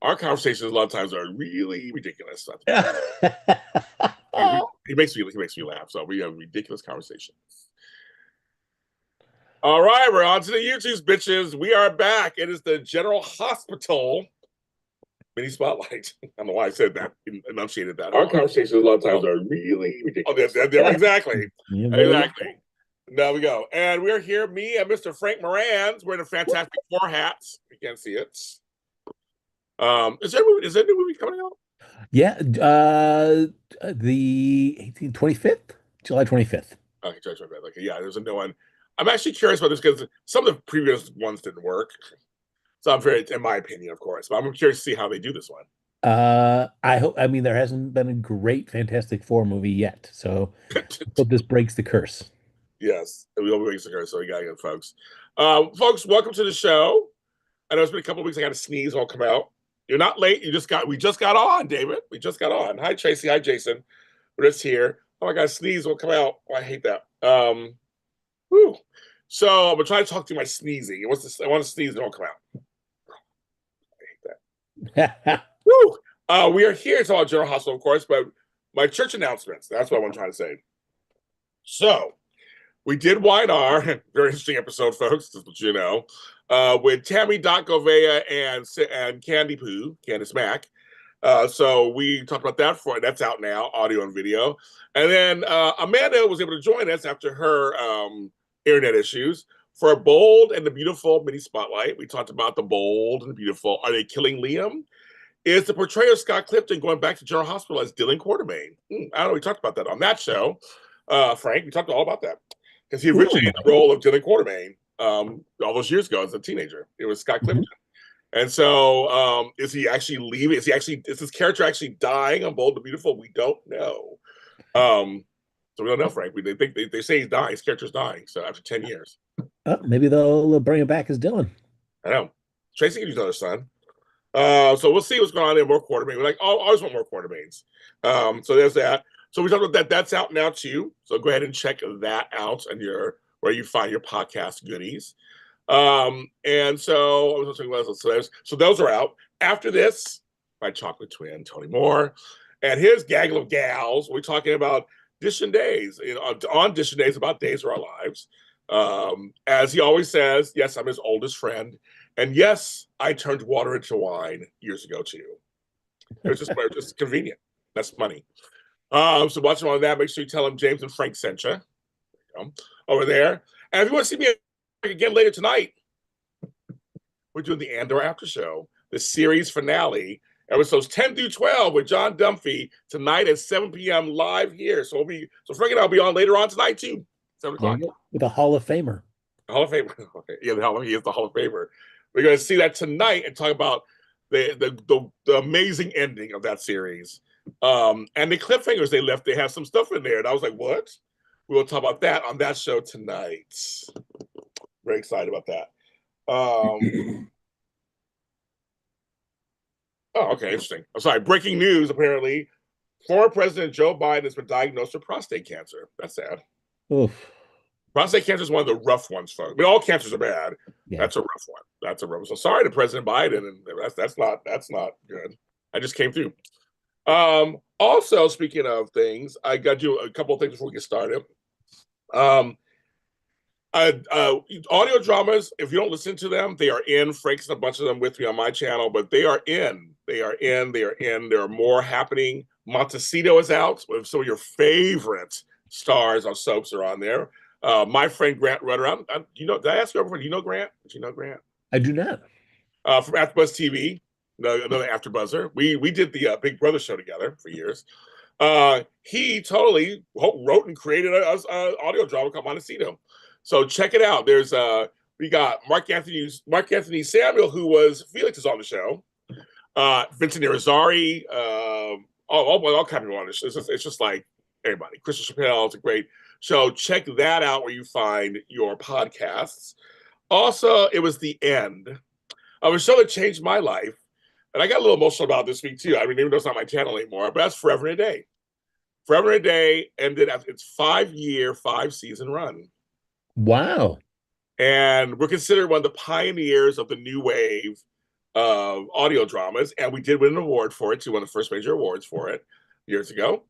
our conversations a lot of times are really ridiculous. Yeah. He makes me laugh. So we have ridiculous conversations. All right, we're on to the YouTubes, bitches. We are back. It is the General Hospital mini spotlight. I don't know why I said that, enunciated that. Our conversations a lot of times are really ridiculous. Exactly. Yeah, there you Exactly. There we go. And we're here, me and Mr. Frank Moran's wearing the Fantastic Four hats. You can't see it. Is there a new movie coming out? Yeah, the 18th, 25th, July 25th. Okay, okay, yeah, there's a new one. I'm actually curious about this because some of the previous ones didn't work. So I'm very, in my opinion, of course, but I'm curious to see how they do this one. I mean, there hasn't been a great Fantastic Four movie yet, so hope this breaks the curse. Yes, we will be here, so we got it, folks. Folks, welcome to the show. I know it's been a couple of weeks. I got to sneeze. I'll come out. You're not late. We just got on, David. We just got on. Hi, Tracy. Hi, Jason. We're just here. Oh my God, sneeze will come out. Oh, I hate that. Whew. So I'm gonna try to talk through my sneezing. I want to sneeze and it won't come out. I hate that. Woo! We are here. It's all General Hospital, of course, but my church announcements. That's what I want to try to say. So we did YNR, very interesting episode, folks, just what you know, with Tammy Doc Govea and Candice Mack. So we talked about that's out now, audio and video. And then Amanda was able to join us after her internet issues for a Bold and the Beautiful mini spotlight. We talked about the Bold and the Beautiful. Are they killing Liam? Is the portrayal of Scott Clifton going back to General Hospital as Dylan Quartermain? I don't know. We talked about that on that show, Frank. We talked all about that because he originated the role of Dylan Quartermain all those years ago as a teenager. It was Scott Clifton. And so, is he actually leaving? Is his character actually dying on Bold and Beautiful? We don't know. So we don't know, Frank. They say he's dying. His character's dying. So after 10 years, Maybe they'll bring it back as Dylan. I know. Tracy can use another son. So we'll see what's going on there. More Quartermain. We're like, oh, I always want more Quartermains. So there's that. So we talked about that. That's out now too. So go ahead and check that out on where you find your podcast goodies. And so I was talking about so those are out. After this, my chocolate twin, Tony Moore, and his gaggle of gals. We're talking about Dish and Days, on Dish and Days about Days of Our Lives. As he always says, yes, I'm his oldest friend. And yes, I turned water into wine years ago too. It was just convenient. That's money. So watch him on that. Make sure you tell him James and Frank sent you over there. And if you want to see me again later tonight, we're doing the Andor After Show, the series finale, episodes 10 through 12 with John Dunphy tonight at 7 p.m. live here. So Frank and I'll be on later on tonight too, 7 o'clock. With a Hall of Famer. Hall of Famer. Okay. Yeah, he is the Hall of Famer. We're going to see that tonight and talk about the amazing ending of that series. And the cliffhangers they left, they have some stuff in there. And I was like, what? We will talk about that on that show tonight. Very excited about that. Oh, okay, interesting. I'm sorry. Breaking news, apparently. Former President Joe Biden has been diagnosed with prostate cancer. That's sad. Oof. Prostate cancer is one of the rough ones, folks. I mean, all cancers are bad. Yeah. That's a rough one. That's a rough one. So sorry to President Biden, and that's not good. I just came through. Also, speaking of things, I got to do a couple of things before we get started. Audio dramas, if you don't listen to them, they are in. Frank's a bunch of them with me on my channel, but they are in. They are in. There are more happening. Montecito is out with some of your favorite stars on soaps are on there. My friend Grant Rutter. Did I ask you before? Do you know Grant? Do you know Grant? I do not. From AfterBuzz TV, another AfterBuzzer. We did the Big Brother show together for years. He totally wrote and created an audio drama called Montecito. So check it out. There's we got Mark Anthony Samuel, who was Felix is on the show. Vincent Irizarry, all kinds of people on the show. It's just like everybody. Christian Chappelle, it's a great show. Check that out where you find your podcasts. Also, it was the end of a show that changed my life. And I got a little emotional about this week too. I mean, even though it's not my channel anymore, but that's Forever and a Day. Forever and a Day ended after its 5-year, 5-season run. Wow. And we're considered one of the pioneers of the new wave audio dramas, and we did win an award for it too, one of the first major awards for it years ago.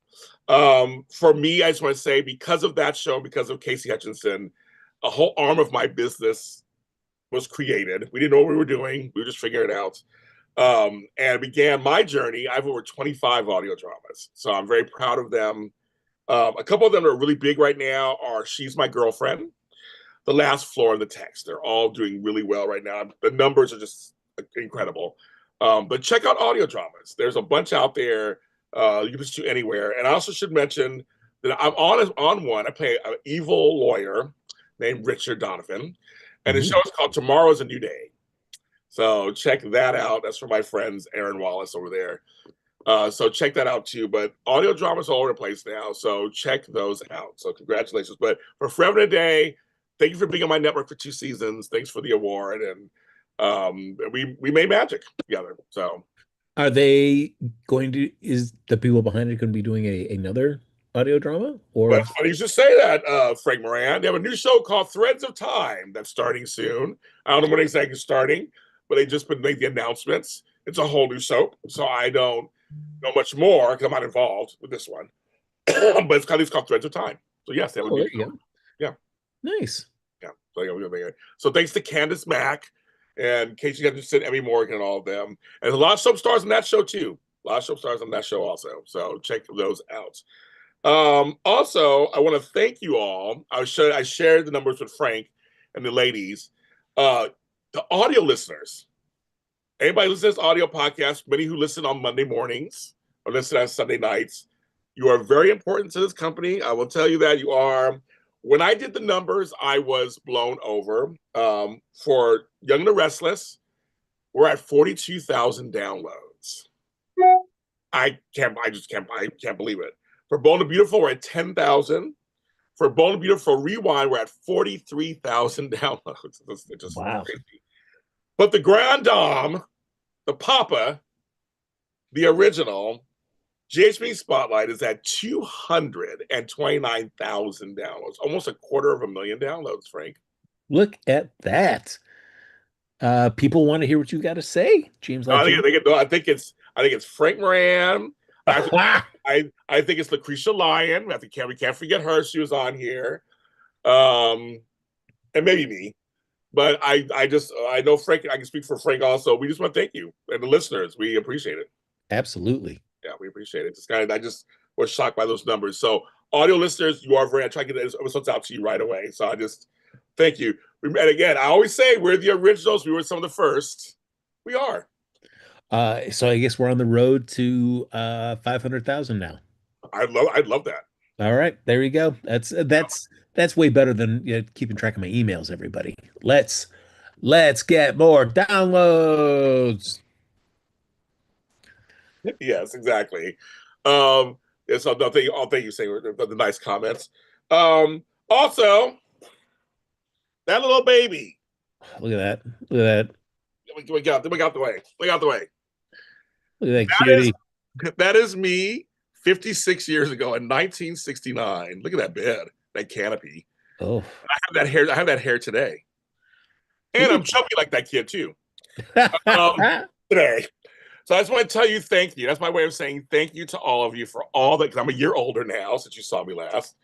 For me, I just want to say, because of that show, because of Casey Hutchinson, a whole arm of my business was created. We didn't know what we were doing. We were just figuring it out. And began my journey. I have over 25 audio dramas, so I'm very proud of them. A couple of them that are really big right now are She's My Girlfriend, The Last Floor, and The Text. They're all doing really well right now. The numbers are just incredible. But check out audio dramas. There's a bunch out there. You can just do anywhere. And I also should mention that I'm on one. I play an evil lawyer named Richard Donovan. And the show is called Tomorrow's a New Day. So check that out. That's for my friends Aaron Wallace over there. So check that out too. But audio dramas all over the place now. So check those out. So congratulations. But for Forever and a Day, thank you for being on my network for 2 seasons. Thanks for the award. And we made magic together. So Are they going to, is the people behind it going to be doing another audio drama? Or but funny you should say that, Frank Moran. They have a new show called Threads of Time that's starting soon. I don't know when exactly it's starting, but they just been making the announcements. It's a whole new soap, so I don't know much more because I'm not involved with this one. But it's called Threads of Time. So yes, they have a new show. Yeah, nice. Yeah. So thanks to Candace Mack and Casey Hutchinson, Emmy Morgan, and all of them. And there's a lot of soap stars on that show too. A lot of soap stars on that show also. So check those out. Also, I want to thank you all. I shared the numbers with Frank and the ladies. The audio listeners, anybody who listens to this audio podcast, many who listen on Monday mornings or listen on Sunday nights, you are very important to this company. I will tell you that you are. When I did the numbers, I was blown over. For Young and the Restless, we're at 42,000 downloads. I can't believe it. For Bold and Beautiful, we're at 10,000. For Bold and Beautiful Rewind, we're at 43,000 downloads. It's just wow. Crazy. But the Grand Dame, the Papa, the original, GHB Spotlight is at 229,000 downloads, almost 250,000 downloads, Frank. Look at that. People want to hear what you got to say, James. I think it's Frank Moran. I think it's Lucretia Lyon. We can't forget her. She was on here. And maybe me. But I know Frank, I can speak for Frank also. We just want to thank you and the listeners. We appreciate it. Absolutely. Yeah, we appreciate it. I just was shocked by those numbers. So audio listeners, I try to get those episodes out to you right away. So I just thank you. And again, I always say we're the originals. We were some of the first. We are. So I guess we're on the road to 500,000 now. I'd love that. All right, there you go. That's way better than keeping track of my emails, everybody. Let's get more downloads. Yes, exactly. So thank you, saying the nice comments. Also, that little baby. Look at that. We got the way. Look out the way. Look at that cutie. That is me 56 years ago in 1969. Look at that bed, that canopy. Oh, I have that hair today. And I'm chubby like that kid too. Today. So I just want to tell you thank you. That's my way of saying thank you to all of you for all that, because I'm a year older now since you saw me last.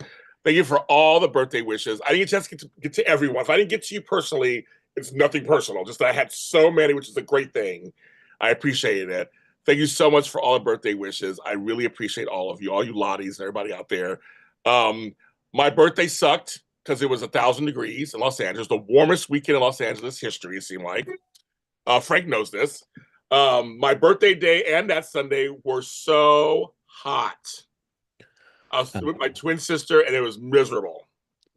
Thank you for all the birthday wishes. I didn't get a chance to get to everyone. If I didn't get to you personally, it's nothing personal. Just that I had so many, which is a great thing. I appreciated it. Thank you so much for all the birthday wishes. I really appreciate all of you, all you Lotties and everybody out there. My birthday sucked because it was 1,000 degrees in Los Angeles, the warmest weekend in Los Angeles history, it seemed like. Frank knows this. My birthday day and that Sunday were so hot. I was with my twin sister, and it was miserable.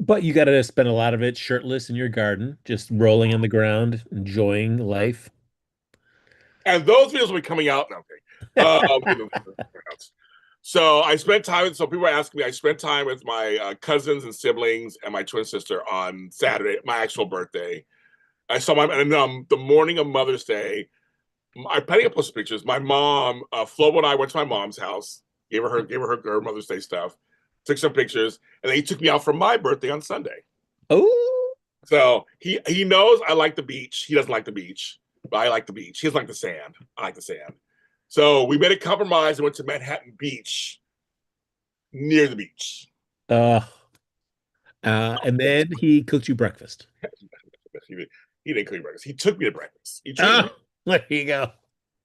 But you got to spend a lot of it shirtless in your garden, just rolling on the ground, enjoying life. And those videos will be coming out now. Okay. So I spent time. So people are asking me. I spent time with my cousins and siblings and my twin sister on Saturday, my actual birthday. I saw the morning of Mother's Day. I put up those pictures. My mom, Flo, and I went to my mom's house. Gave her her Mother's Day stuff. Took some pictures, and then he took me out for my birthday on Sunday. Oh, so he knows I like the beach. He doesn't like the beach. but I like the beach. He doesn't like the sand. I like the sand. So we made a compromise and went to Manhattan Beach near the beach. Uh, and then he cooked you breakfast. He didn't cook me breakfast. He took me to breakfast. He treated me. Oh, there you go.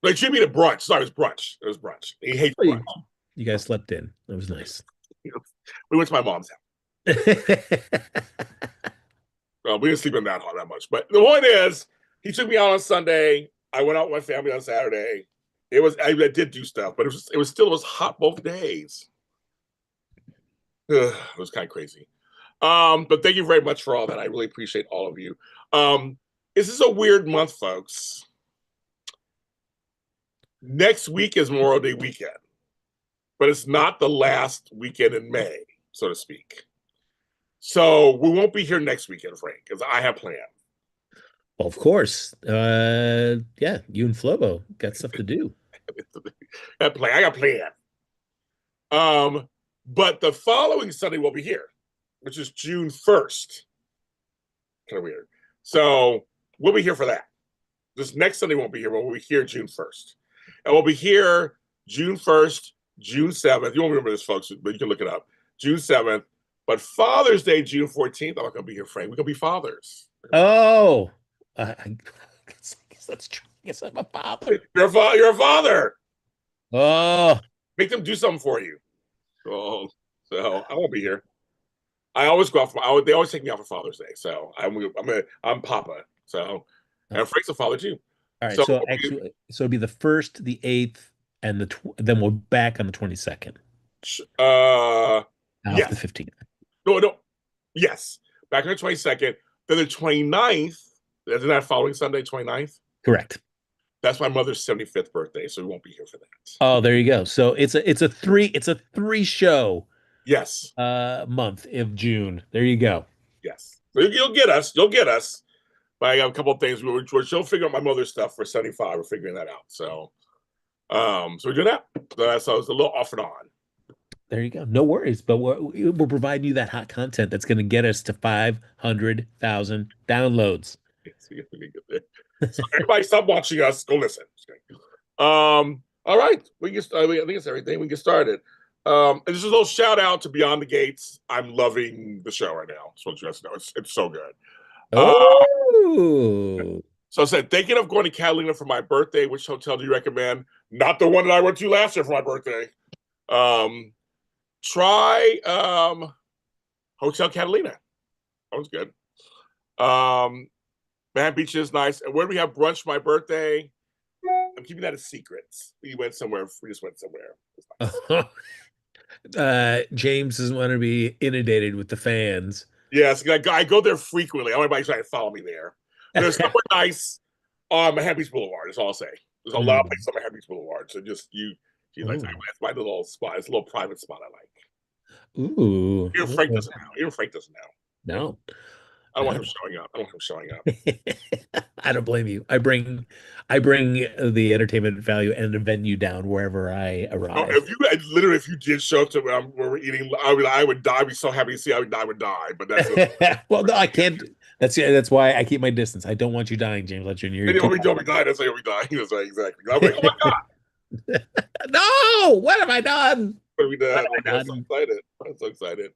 He treated me to brunch. Sorry, it was brunch. It was brunch. He hates Oh, brunch. you guys slept in. That was nice. We went to my mom's house. We didn't sleep in that much. But the point is, he took me out on Sunday. I went out with my family on Saturday. I did do stuff, but it was hot both days. It was kind of crazy. But thank you very much for all that. I really appreciate all of you. This is a weird month, folks. Next week is Memorial Day weekend, but it's not the last weekend in May, so to speak. So we won't be here next weekend, Frank, because I have plans. Well, of course. Yeah, you and Flobo got stuff to do. I got plans. But the following Sunday we'll be here, which is June 1st. Kind of weird. So we'll be here for that. This next Sunday won't be here, but we'll be here June 1st. And we'll be here June 1st, June 7th. You won't remember this, folks, but you can look it up. June 7th. But Father's Day, June 14th, I'm not going to be here, Frank. We're going to be fathers. Oh, I guess that's true. I guess I'm a father. You're a father. Oh, make them do something for you. So I won't be here. I always go off. They always take me out for Father's Day. So I'm Papa. So and Frank's a father too. All right. So actually, it'll be the 1st, the 8th, and then we're back on the 22nd. Yes. The 15th. No. Yes. Back on the 22nd. Then the 29th. Isn't that following Sunday, 29th? Correct. That's my mother's 75th birthday, so we won't be here for that. Oh, there you go. So it's a three show yes month of June. There you go. Yes. So you'll get us. But I got a couple of things. She'll figure out my mother's stuff for 75. We're figuring that out. So we're doing that. So it's a little off and on. There you go. No worries. But we're providing you that hot content that's going to get us to 500,000 downloads. So everybody stop watching us. Go listen. All right. I think it's everything. We get started. And this is a little shout out to Beyond the Gates. I'm loving the show right now. Just want you guys to know. It's so good. So I said, thinking of going to Catalina for my birthday. Which hotel do you recommend? Not the one that I went to last year for my birthday. Try Hotel Catalina. That was good. Man Beach is nice. And where do we have brunch for my birthday? I'm keeping that a secret. We just went somewhere. Nice. James doesn't want to be inundated with the fans. Yes, I go there frequently. I want everybody trying to follow me there. There's somewhere nice on Manhattan Beach Boulevard, is all I'll say. There's a lot of places on Manhattan Beach Boulevard. So just that's my little spot. It's a little private spot I like. Ooh. Even Frank doesn't know. No. I don't want him showing up. I don't blame you. I bring the entertainment value and the venue down wherever I arrive. If you did show up to where we're eating, I would die. I'd be so happy to see. I would die. But that's well, no, I can't. That's why I keep my distance. I don't want you dying, James. Don't be dying. That's why we die. That's right, exactly. I'm like, oh my god. No! What have I done? What have we done? I'm so excited.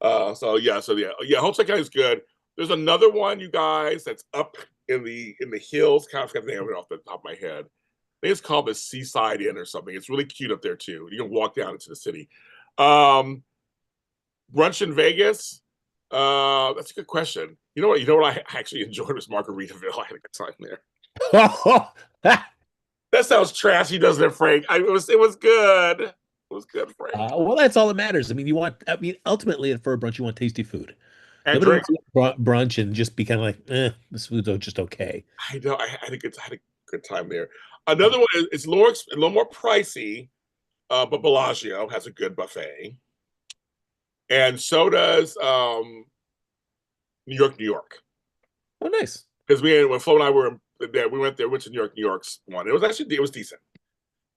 Hotel Catalina is good. There's another one, you guys, that's up in the hills. Kind of forgot the name of it off the top of my head. I think it's called the Seaside Inn or something. It's really cute up there too. You can walk down into the city. Brunch in Vegas. That's a good question. You know what I actually enjoyed was Margaritaville. I had a good time there. That sounds trashy, doesn't it, Frank? It was good. It was good, Frank. Well, that's all that matters. Ultimately for a brunch, you want tasty food. And brunch and just be kind of like, this food's just okay. I know. I had a good time there. Another one is a little more pricey, but Bellagio has a good buffet, and so does New York. Oh, nice. Because when Flo and I were there, we went to New York's one. It was decent.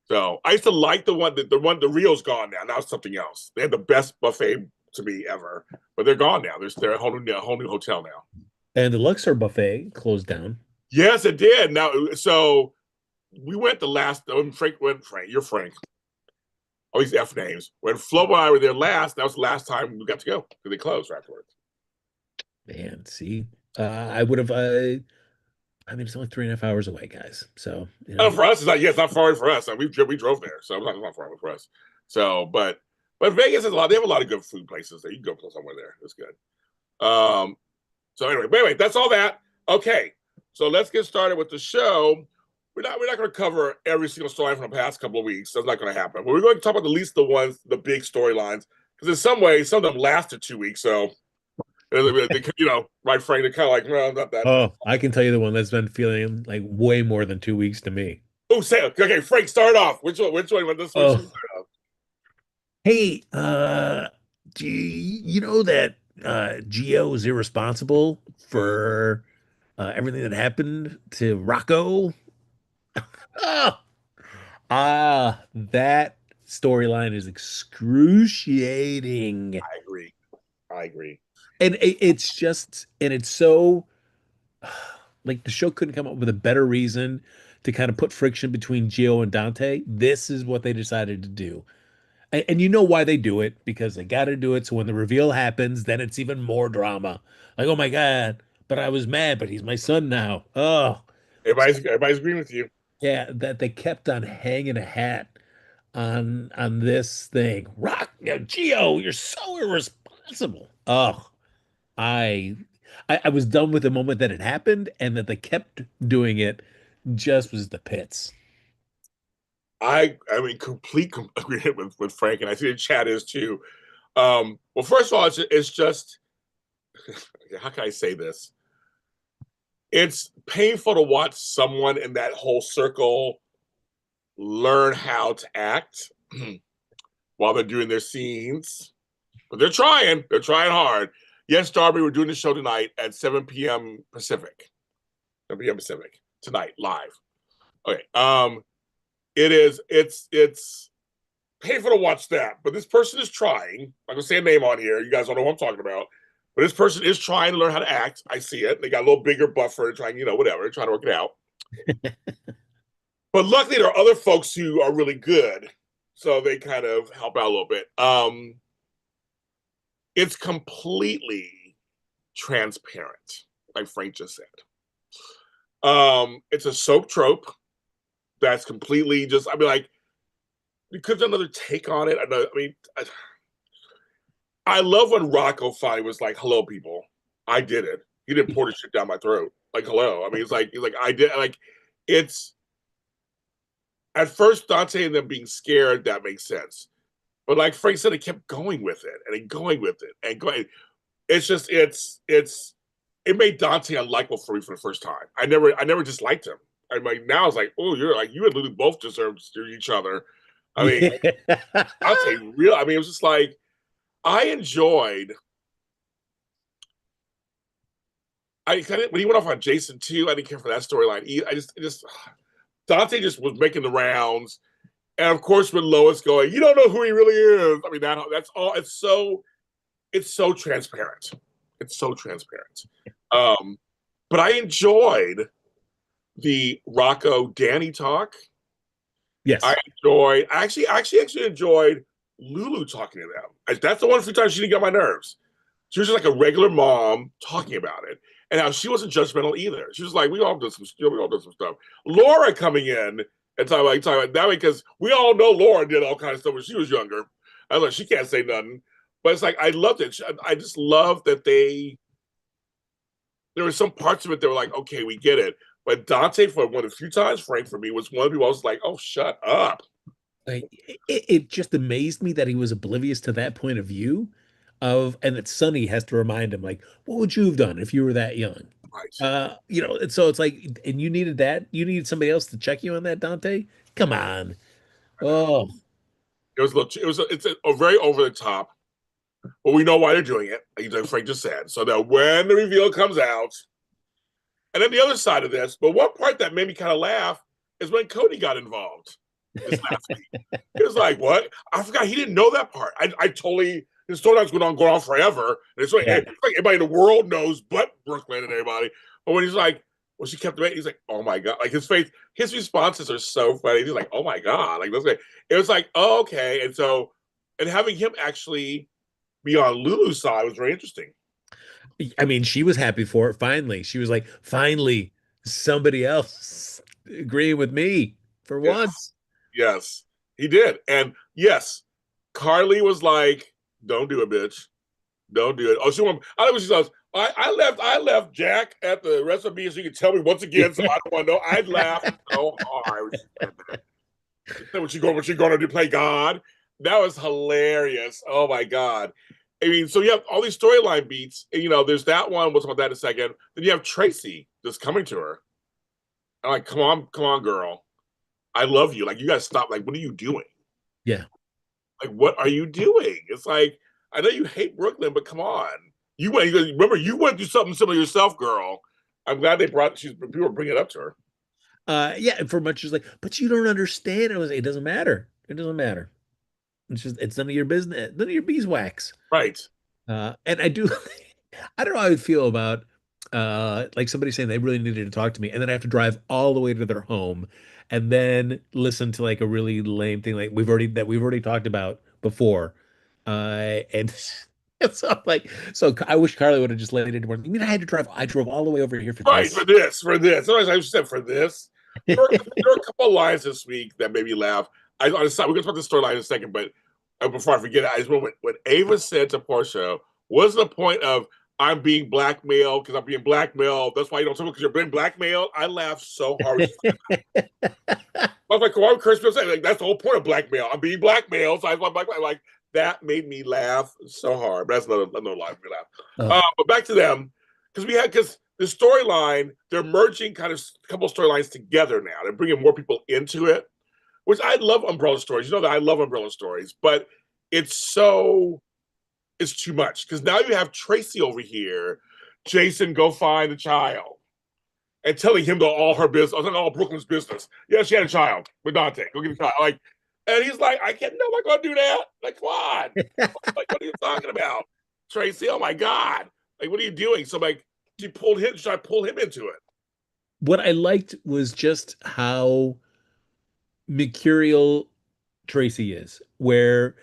So I used to like the Rio's gone now. Now it's something else. They had the best buffet to me ever, but they're gone now. They're a whole new hotel now. And the Luxor buffet closed down. Yes, it did. Now, so we went the last. When Frank went, Frank, you're Frank. All these F names. When Flo and I were there last, that was the last time we got to go because they closed afterwards. Man, see, I would have. I mean, it's only 3.5 hours away, guys. So For us, it's not. Yeah, it's not far for us. We drove there, so it's not far for us. So, but Vegas is a lot. They have a lot of good food places there. You can go somewhere there. It's good. So anyway, that's all that. Okay, so let's get started with the show. We're not going to cover every single story from the past couple of weeks. That's not going to happen. But we're going to talk about at least the big storylines, because in some ways, some of them lasted 2 weeks. So, right, Frank, they're kind of like, well, not that. oh, I can tell you the one that's been feeling like way more than 2 weeks to me. Oh, say okay, Frank, start off. Which one? Which one? This one? Oh, hey, do you know that Gio is irresponsible for everything that happened to Rocco? Ah, that storyline is excruciating. I agree. I agree. And it's just, and it's so like the show couldn't come up with a better reason to kind of put friction between Gio and Dante. This is what they decided to do. And you know why they do it, because they got to do it. So when the reveal happens, then it's even more drama. Like, oh my God, but I was mad, but he's my son now. Oh, Everybody's agreeing with you. yeah, that they kept on hanging a hat on this thing. Rock, Gio, you're so irresponsible. Oh, I, I was done with the moment that it happened, and that they kept doing it just was the pits. I mean, complete agreement with Frank, and I see the chat is too. Well, first of all, it's just how can I say this? It's painful to watch someone in that whole circle learn how to act while they're doing their scenes. But they're trying. They're trying hard. Yes, Darby, we're doing the show tonight at 7 p.m. Pacific. 7 p.m. Pacific tonight, live. Okay. It's painful to watch that, but this person is trying. I'm gonna say a name on here. You guys don't know what I'm talking about. But this person is trying to learn how to act. I see it. They got a little bigger buffer, trying, whatever, trying to work it out. But luckily, there are other folks who are really good, so they kind of help out a little bit. It's completely transparent, like Frank just said. It's a soap trope that's completely just. I mean, like, you could have another take on it. I love when Rocco finally was like, "Hello, people, I did it." He didn't pour the shit down my throat. Like, hello. I mean, he's like, I did. Like, it's at first Dante and them being scared. That makes sense, but like Frank said, it kept going with it and going with it and going. It's just, it made Dante unlikable for me for the first time. I never disliked him. I'm like, now it's like, oh, you're like, you and Lulu both deserve each other. I mean, Yeah. Dante real. I mean, it was just like. I enjoyed. When he went off on Jason too, I didn't care for that storyline. Dante just was making the rounds, and of course with Lois going, you don't know who he really is. I mean, that's all. It's so transparent. It's so transparent. But I enjoyed the Rocco Danny talk. Yes. I actually enjoyed Lulu talking to them. That's the one few times she didn't get my nerves. She was just like a regular mom talking about it, and how she wasn't judgmental either. She was like, "We all did some stuff." Laura coming in and talking about that way, because we all know Laura did all kinds of stuff when she was younger. I was like, she can't say nothing, but it's like I loved it. I just love that there were some parts of it that were like, okay, we get it. But Dante, for one of the few times, Frank, for me, was one of the people I was like, oh, shut up. Like it just amazed me that he was oblivious to that point of view and that Sonny has to remind him, like, what would you have done if you were that young? Right. And so it's like, and you needed that, you needed somebody else to check you on that, Dante. Come on. Oh, It was a little, it's a very over the top, but we know why they're doing it. Like Frank just said, so that when the reveal comes out, and then the other side of this, but one part that made me kind of laugh is when Cody got involved this last week. It was like, what? I forgot he didn't know that part. I totally, his storyline's going on forever. And it's like, yeah. it's like everybody in the world knows but Brooklyn and everybody. But when he's like, when she kept waiting, he's like, oh my God. Like his face, his responses are so funny. He's like, oh my God. Like, it was like, oh, okay. And so, and having him actually be on Lulu's side was very interesting. I mean, she was happy for it. Finally, she was like, finally, somebody else agreeing with me for Yes. once. Yes, he did. And yes, Carly was like, don't do it, bitch. Don't do it. Oh, she went, I know what she says. I left Jack at the recipe so you could tell me once again, so I don't want to know. I laughed so hard when she said that. What you gonna do? Play God? That was hilarious. Oh my God. I mean, so you have all these storyline beats, and there's that one. We'll talk about that in a second. Then you have Tracy just coming to her. I'm like, come on, girl. I love you. Like, you gotta stop. Like, what are you doing? Yeah. Like, what are you doing? It's like, I know you hate Brooklyn, but come on. Remember, you went through something similar yourself, girl. I'm glad people were bringing it up to her. Yeah, and for much as like, but you don't understand. It was, it doesn't matter. It doesn't matter. It's none of your business, none of your beeswax. Right. And I do, I don't know how I would feel about like somebody saying they really needed to talk to me, and then I have to drive all the way to their home and then listen to like a really lame thing like we've already talked about before. And so like so I wish Carly would have just laid into one. I mean, I drove all the way over here for Right, this. for this. Sometimes I said for this. There were a couple of lines this week that made me laugh. We're going to talk about the storyline in a second, but before I forget it, I just remember when Ava said to Portia, "What's the point of I'm being blackmailed because I'm being blackmailed? That's why you don't talk because you're being blackmailed." I laughed so hard. I was like, "Why would Kirsten say like that's the whole point of blackmail? I'm being blackmailed." So I was like, that made me laugh so hard. But that's another line for me to laugh. Oh, But back to them because the storyline they're merging kind of a couple of storylines together now. They're bringing more people into it, which I love umbrella stories. You know that I love umbrella stories, but it's it's too much because now you have Tracy over here. Jason, go find the child and telling him all her business, all Brooklyn's business. Yeah, she had a child with Dante. Go get a child. Like, and he's like, I can't. No, I'm not gonna do that. Like, come on. Like, what are you talking about, Tracy? Oh my God. Like, what are you doing? So like, she tried to pull him into it. what I liked was just how mercurial Tracy is, where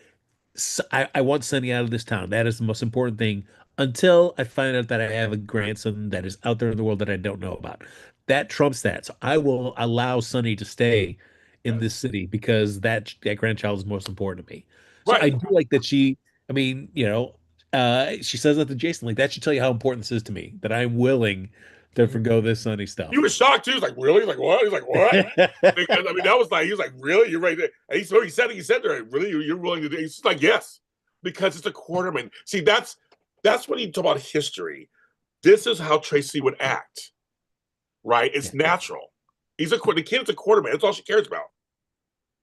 I want Sunny out of this town. That is the most important thing until I find out that I have a grandson that is out there in the world that I don't know about. That trumps that. So I will allow Sunny to stay in this Yes. city because that grandchild is most important to me. So I Right. do like that I mean, she says that to Jason, like that should tell you how important this is to me, that I'm willing to forgo this Sunny He stuff. was shocked too. He's like, really? He's like, what? He's like, what? Because I mean, that was like, he was like, really? You're right there. And he said there, really, you're willing to do? He's just like, yes, because it's a quarterman. See, that's when you talk about history. This is how Tracy would act, right? Yeah. It's natural. The kid is a quarterman. That's all she cares about.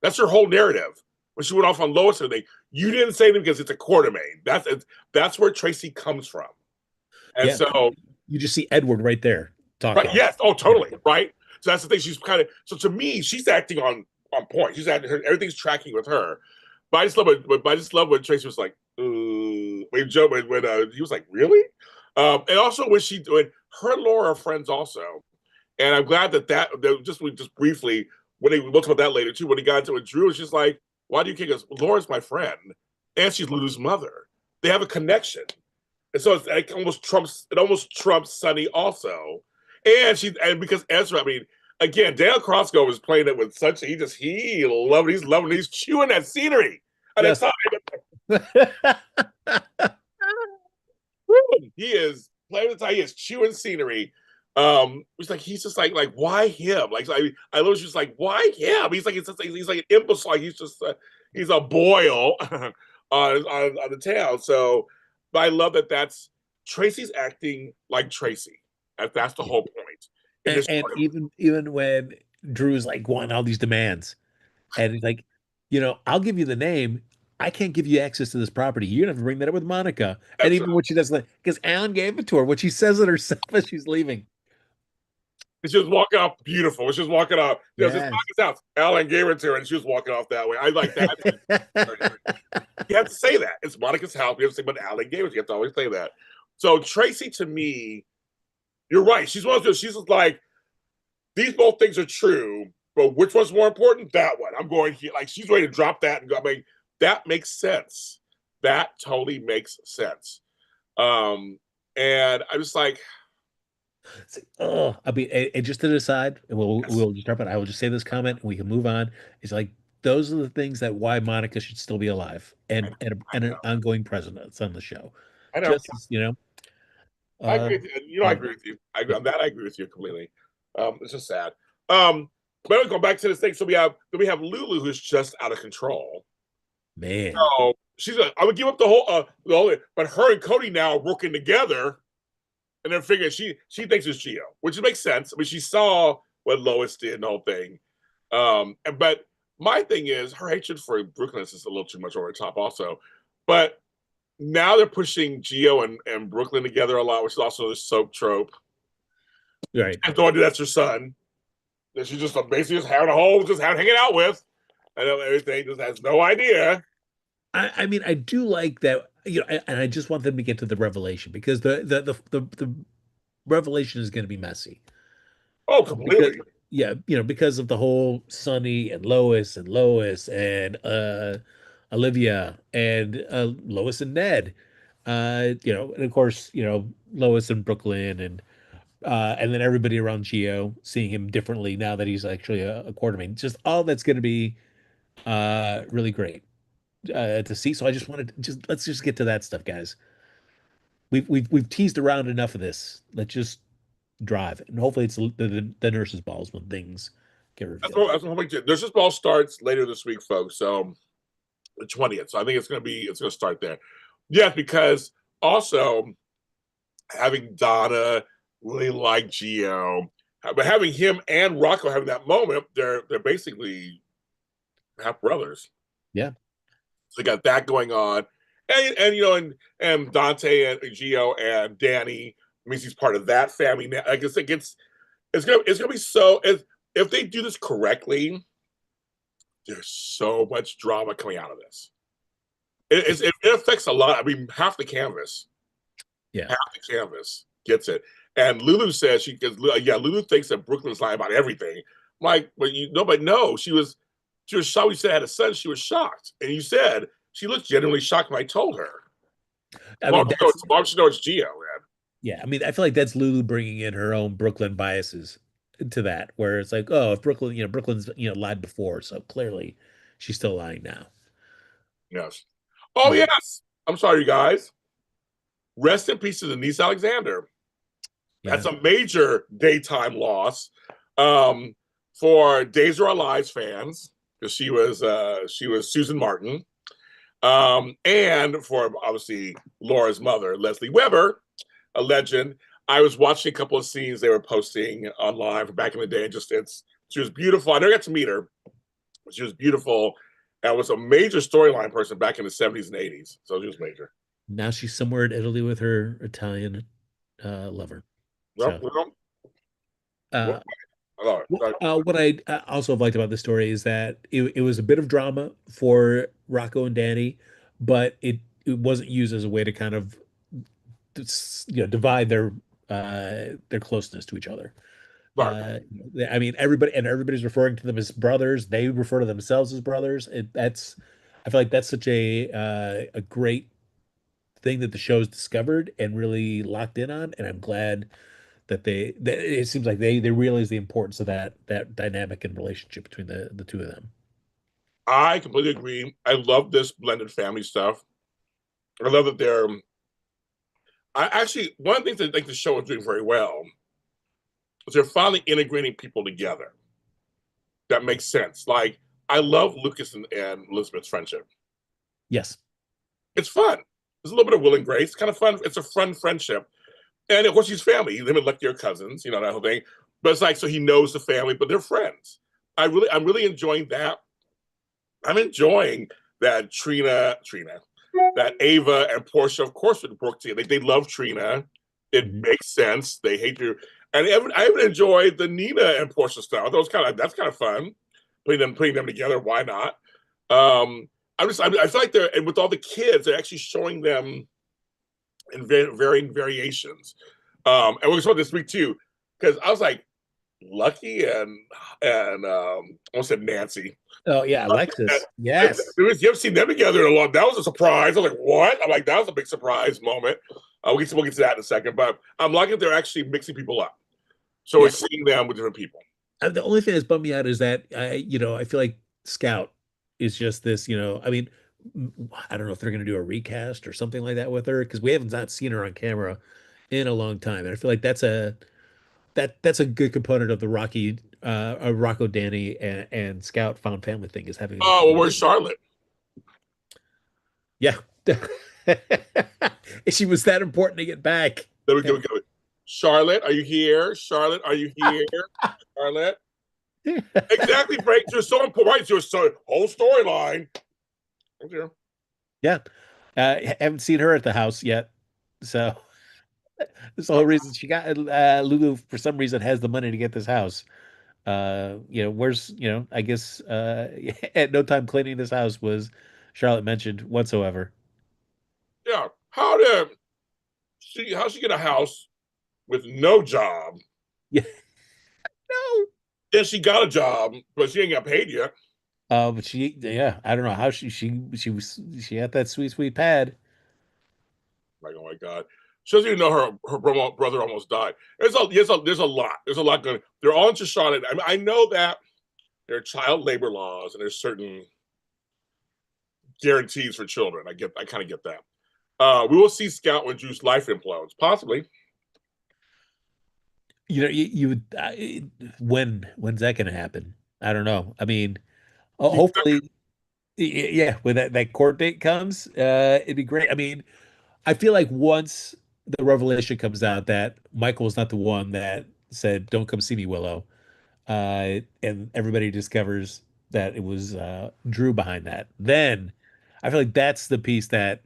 That's her whole narrative. When she went off on Lois and everything, you didn't say anything because it's a quartermain. That's where Tracy comes from. And Yeah. so You just see Edward right there right. talking. Yes. Oh, Yeah. totally. Right. So that's the thing. She's kind of so to me, she's acting on point. She's acting. Everything's tracking with her. But I just love when Tracy was like, when Joe when he was like, really? And also when her and Laura are friends also. And I'm glad that just briefly we'll talk about that later too. When he got into it, Drew was just like, why do you kick us? Laura's my friend, and she's Lulu's mother. They have a connection. And so it almost trumps Sunny also. And because Ezra, I mean, again, Dale Crosco was playing it with such he's loving he's chewing that scenery at that Yes. time. He is playing the time, he is chewing scenery. It's like he's just like why him? Like I was just like, why him? He's like an imbecile, like he's a boil on the town. So but I love that's Tracy's acting like Tracy. That's the whole point in this And part. even when Drew's like wanting all these demands, and he's like, I'll give you the name. I can't give you access to this property. You're gonna have to bring that up with Monica. And even Absolutely. when she does like, because Alan gave it to her, when she says it herself as she's leaving. She was walking off beautiful. She was walking off. It's Yes. Monica's house. Alan gave it to her, and she was walking off that way. I like that. You have to say that. It's Monica's house. You have to say, but Alan gave it. You have to always say that. So Tracy, to me, you're right. She's one of those. She's just like these both things are true, but which one's more important? That one. I'm going here. Like she's ready to drop that and go. I mean, that makes sense. That totally makes sense. And I'm just like, Oh, I mean, and just to decide, and yes, we'll just start, but I will just say this comment and we can move on. It's like those are the things that why Monica should still be alive and I and an know, ongoing presence on the show. I know. Just as, you know, I uh, agree with you. You know, I uh agree with you. I agree yeah, on that. I agree with you completely. It's just sad. But go back to this thing. So we have Lulu who's just out of control. man. So I would give up the whole, but her and Cody now are working together, and they're figuring she thinks it's Gio, which makes sense. I mean, she saw what Lois did and the whole thing. But my thing is her hatred for Brooklyn is just a little too much over the top, also. But now they're pushing Gio and Brooklyn together a lot, which is also the soap trope. Right. And so that's her son. That she's just basically just having a whole, just hanging out with, and everything. Just has no idea. I mean, I do like that, you know, and I just want them to get to the revelation because the revelation is going to be messy. Oh, Because completely. yeah, you know, because of the whole Sonny and Lois and Olivia and Lois and Ned. You know, and of course, you know, Lois and Brooklyn and then everybody around Geo seeing him differently now that he's actually a quartermain. Just all that's going to be really great to see. So I just wanted to just let's just get to that stuff, guys. We've teased around enough of this. Let's just drive, and hopefully it's the nurse's balls when things get revealed. That's what I'm hoping. There's this ball starts later this week, folks. So the 20th. So I think it's gonna start there. Yes, because also having Donna really like Geo, but having him and Rocco having that moment, they're basically half brothers. Yeah. So they got that going on, and and Dante and Gio and Danny. I mean, he's part of that family now. I guess it's gonna be so. If they do this correctly, there's so much drama coming out of this. It affects a lot. I mean, half the canvas, Yeah. half the canvas gets it. And Lulu says yeah, Lulu thinks that Brooklyn's lying about everything. I'm like, but nobody knows. She was shocked. You said I had a son. She was shocked, and you said she looked genuinely shocked when I told her. I mean, that's Mom should know it's Gio, man. yeah. I mean, I feel like that's Lulu bringing in her own Brooklyn biases to that, where it's like, oh, if Brooklyn, you know, Brooklyn's lied before, so clearly she's still lying now. Yes. Oh Uh, yes. I'm sorry, you guys. Rest in peace to Denise Alexander. yeah. That's a major daytime loss um, for Days of Our Lives fans because she was Susan Martin, and for obviously Laura's mother, Leslie Weber, a legend. I was watching a couple of scenes they were posting online from back in the day, and she was beautiful. I never got to meet her, but she was beautiful and was a major storyline person back in the 70s and 80s. So she was major. Now she's somewhere in Italy with her Italian lover. Well, So, well, uh, well, I love it. what I also have liked about this story is that it was a bit of drama for Rocco and Danny, but it wasn't used as a way to kind of divide their closeness to each other. Sorry. I mean, everybody's referring to them as brothers. They refer to themselves as brothers. I feel like that's such a great thing that the show's discovered and really locked in on. And I'm glad that it seems like they realize the importance of that dynamic and relationship between the two of them. I completely agree. I love this blended family stuff. I love that I actually, one of the things that I think the show is doing very well is they're finally integrating people together. That makes sense. Like, I love Lucas and Elizabeth's friendship. Yes. It's fun. There's a little bit of Will and Grace. Kind of fun. It's a fun friendship. And of course, he's family. Them and Lucky are cousins, that whole thing. But it's like, so he knows the family, but they're friends. I'm really enjoying that. I'm enjoying that that Ava and Portia, of course, would work together. They love Trina. It Mhm. makes sense. They hate you. And I even enjoyed the Nina and Portia stuff. I thought that's kind of fun. Putting them together. Why not? I feel like and with all the kids, they're actually showing them in varying variations. And we saw this week too, because I was like, Lucky and I almost said Nancy. Oh yeah, Alexis. Yes. You ever seen them together a lot? That was a surprise. I was like, what? I'm like, that was a big surprise moment. We'll get to that in a second, but I'm liking they're actually mixing people up. So we're Yeah. seeing them with different people. The only thing that's bummed me out is that I feel like Scout is just this, I mean, I don't know if they're going to do a recast or something like that with her because we haven't not seen her on camera in a long time, and I feel like that's a good component of the Rocco Danny and Scout found family thing is having Oh, well, where's Charlotte? yeah. She was that important to get back. Let me go. Charlotte, are you here? Charlotte, are you here? Charlotte. Exactly, Frank. You're so important. Right? Your whole storyline. Okay. Yeah. Haven't seen her at the house yet. So that's the whole reason she got Lulu for some reason has the money to get this house. Where's, I guess at no time cleaning this house was Charlotte mentioned whatsoever. Yeah. How she get a house with no job? Yeah. No. Then she got a job, but she ain't got paid yet. But yeah, I don't know how she had that sweet pad. Like, oh my god, she doesn't even know her brother almost died. There's a lot. There's a lot going. They're all into Charlotte. I mean, I know that there are child labor laws and there's certain guarantees for children. I kind of get that. We will see Scout when Drew's life implodes, possibly. You would when's that going to happen? I don't know. I mean, Keep hopefully, yeah, when that court date comes, it'd be great. I mean, I feel like once the revelation comes out that Michael's not the one that said, "Don't come see me, Willow," and everybody discovers that it was Drew behind that, then I feel like that's the piece that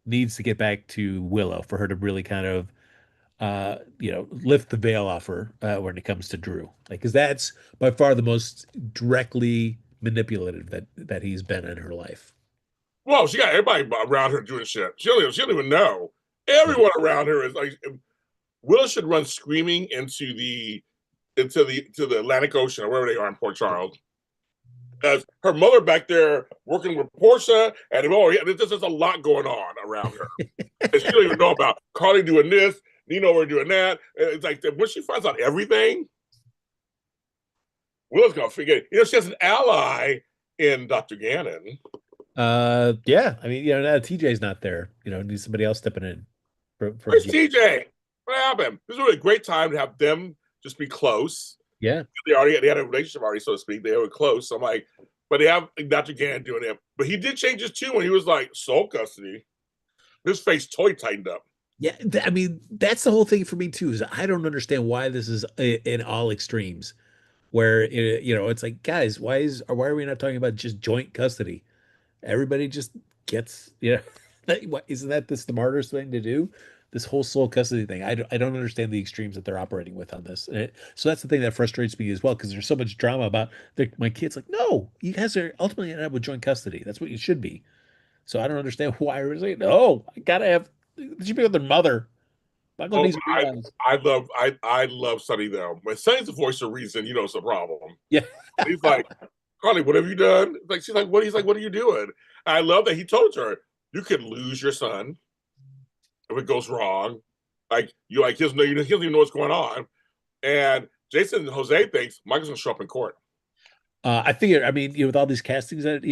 needs to get back to Willow for her to really kind of lift the veil off her when it comes to Drew. Like, because that's by far the most directly manipulative that he's been in her life. Well, she got everybody around her doing shit. She don't even know. Yeah. Everyone around her is like Willow should run screaming to the Atlantic Ocean or wherever they are in Port Charles. As her mother back there working with Portia, and oh yeah, there's just a lot going on around her. And she don't even know about Carly doing this, Nino we're doing that. It's like when she finds out everything, Willow's gonna forget. She has an ally in Dr. Gannon. Yeah. I mean, now TJ's not there. Needs somebody else stepping in for Where's G. TJ? What happened? This is really a great time to have them just be close. Yeah. They had a relationship already, so to speak. They were close. So I'm like, but they have Dr. Gannon doing it. But he did change his tune when he was like sole custody. His face totally tightened up. Yeah, I mean, that's the whole thing for me too, is I don't understand why this is in all extremes where it's like, guys, why are we not talking about just joint custody? Everybody just gets, what isn't that the smartest thing to do? This whole sole custody thing. I don't understand the extremes that they're operating with on this. So that's the thing that frustrates me as well, because there's so much drama about my kids. Like, no, you guys are ultimately end up with joint custody. That's what you should be. So I don't understand why we're saying, no, I gotta have, they should be with their mother. Michael Oh, needs to realize. I love Sonny though. When Sonny's the voice of reason, it's a problem. Yeah. He's like, Carly, what have you done? Like she's like, what? He's like, what are you doing? I love that he told her you could lose your son if it goes wrong. Like he doesn't even know what's going on. And Jason and Jose thinks Michael's gonna show up in court. I figure, I mean, with all these castings that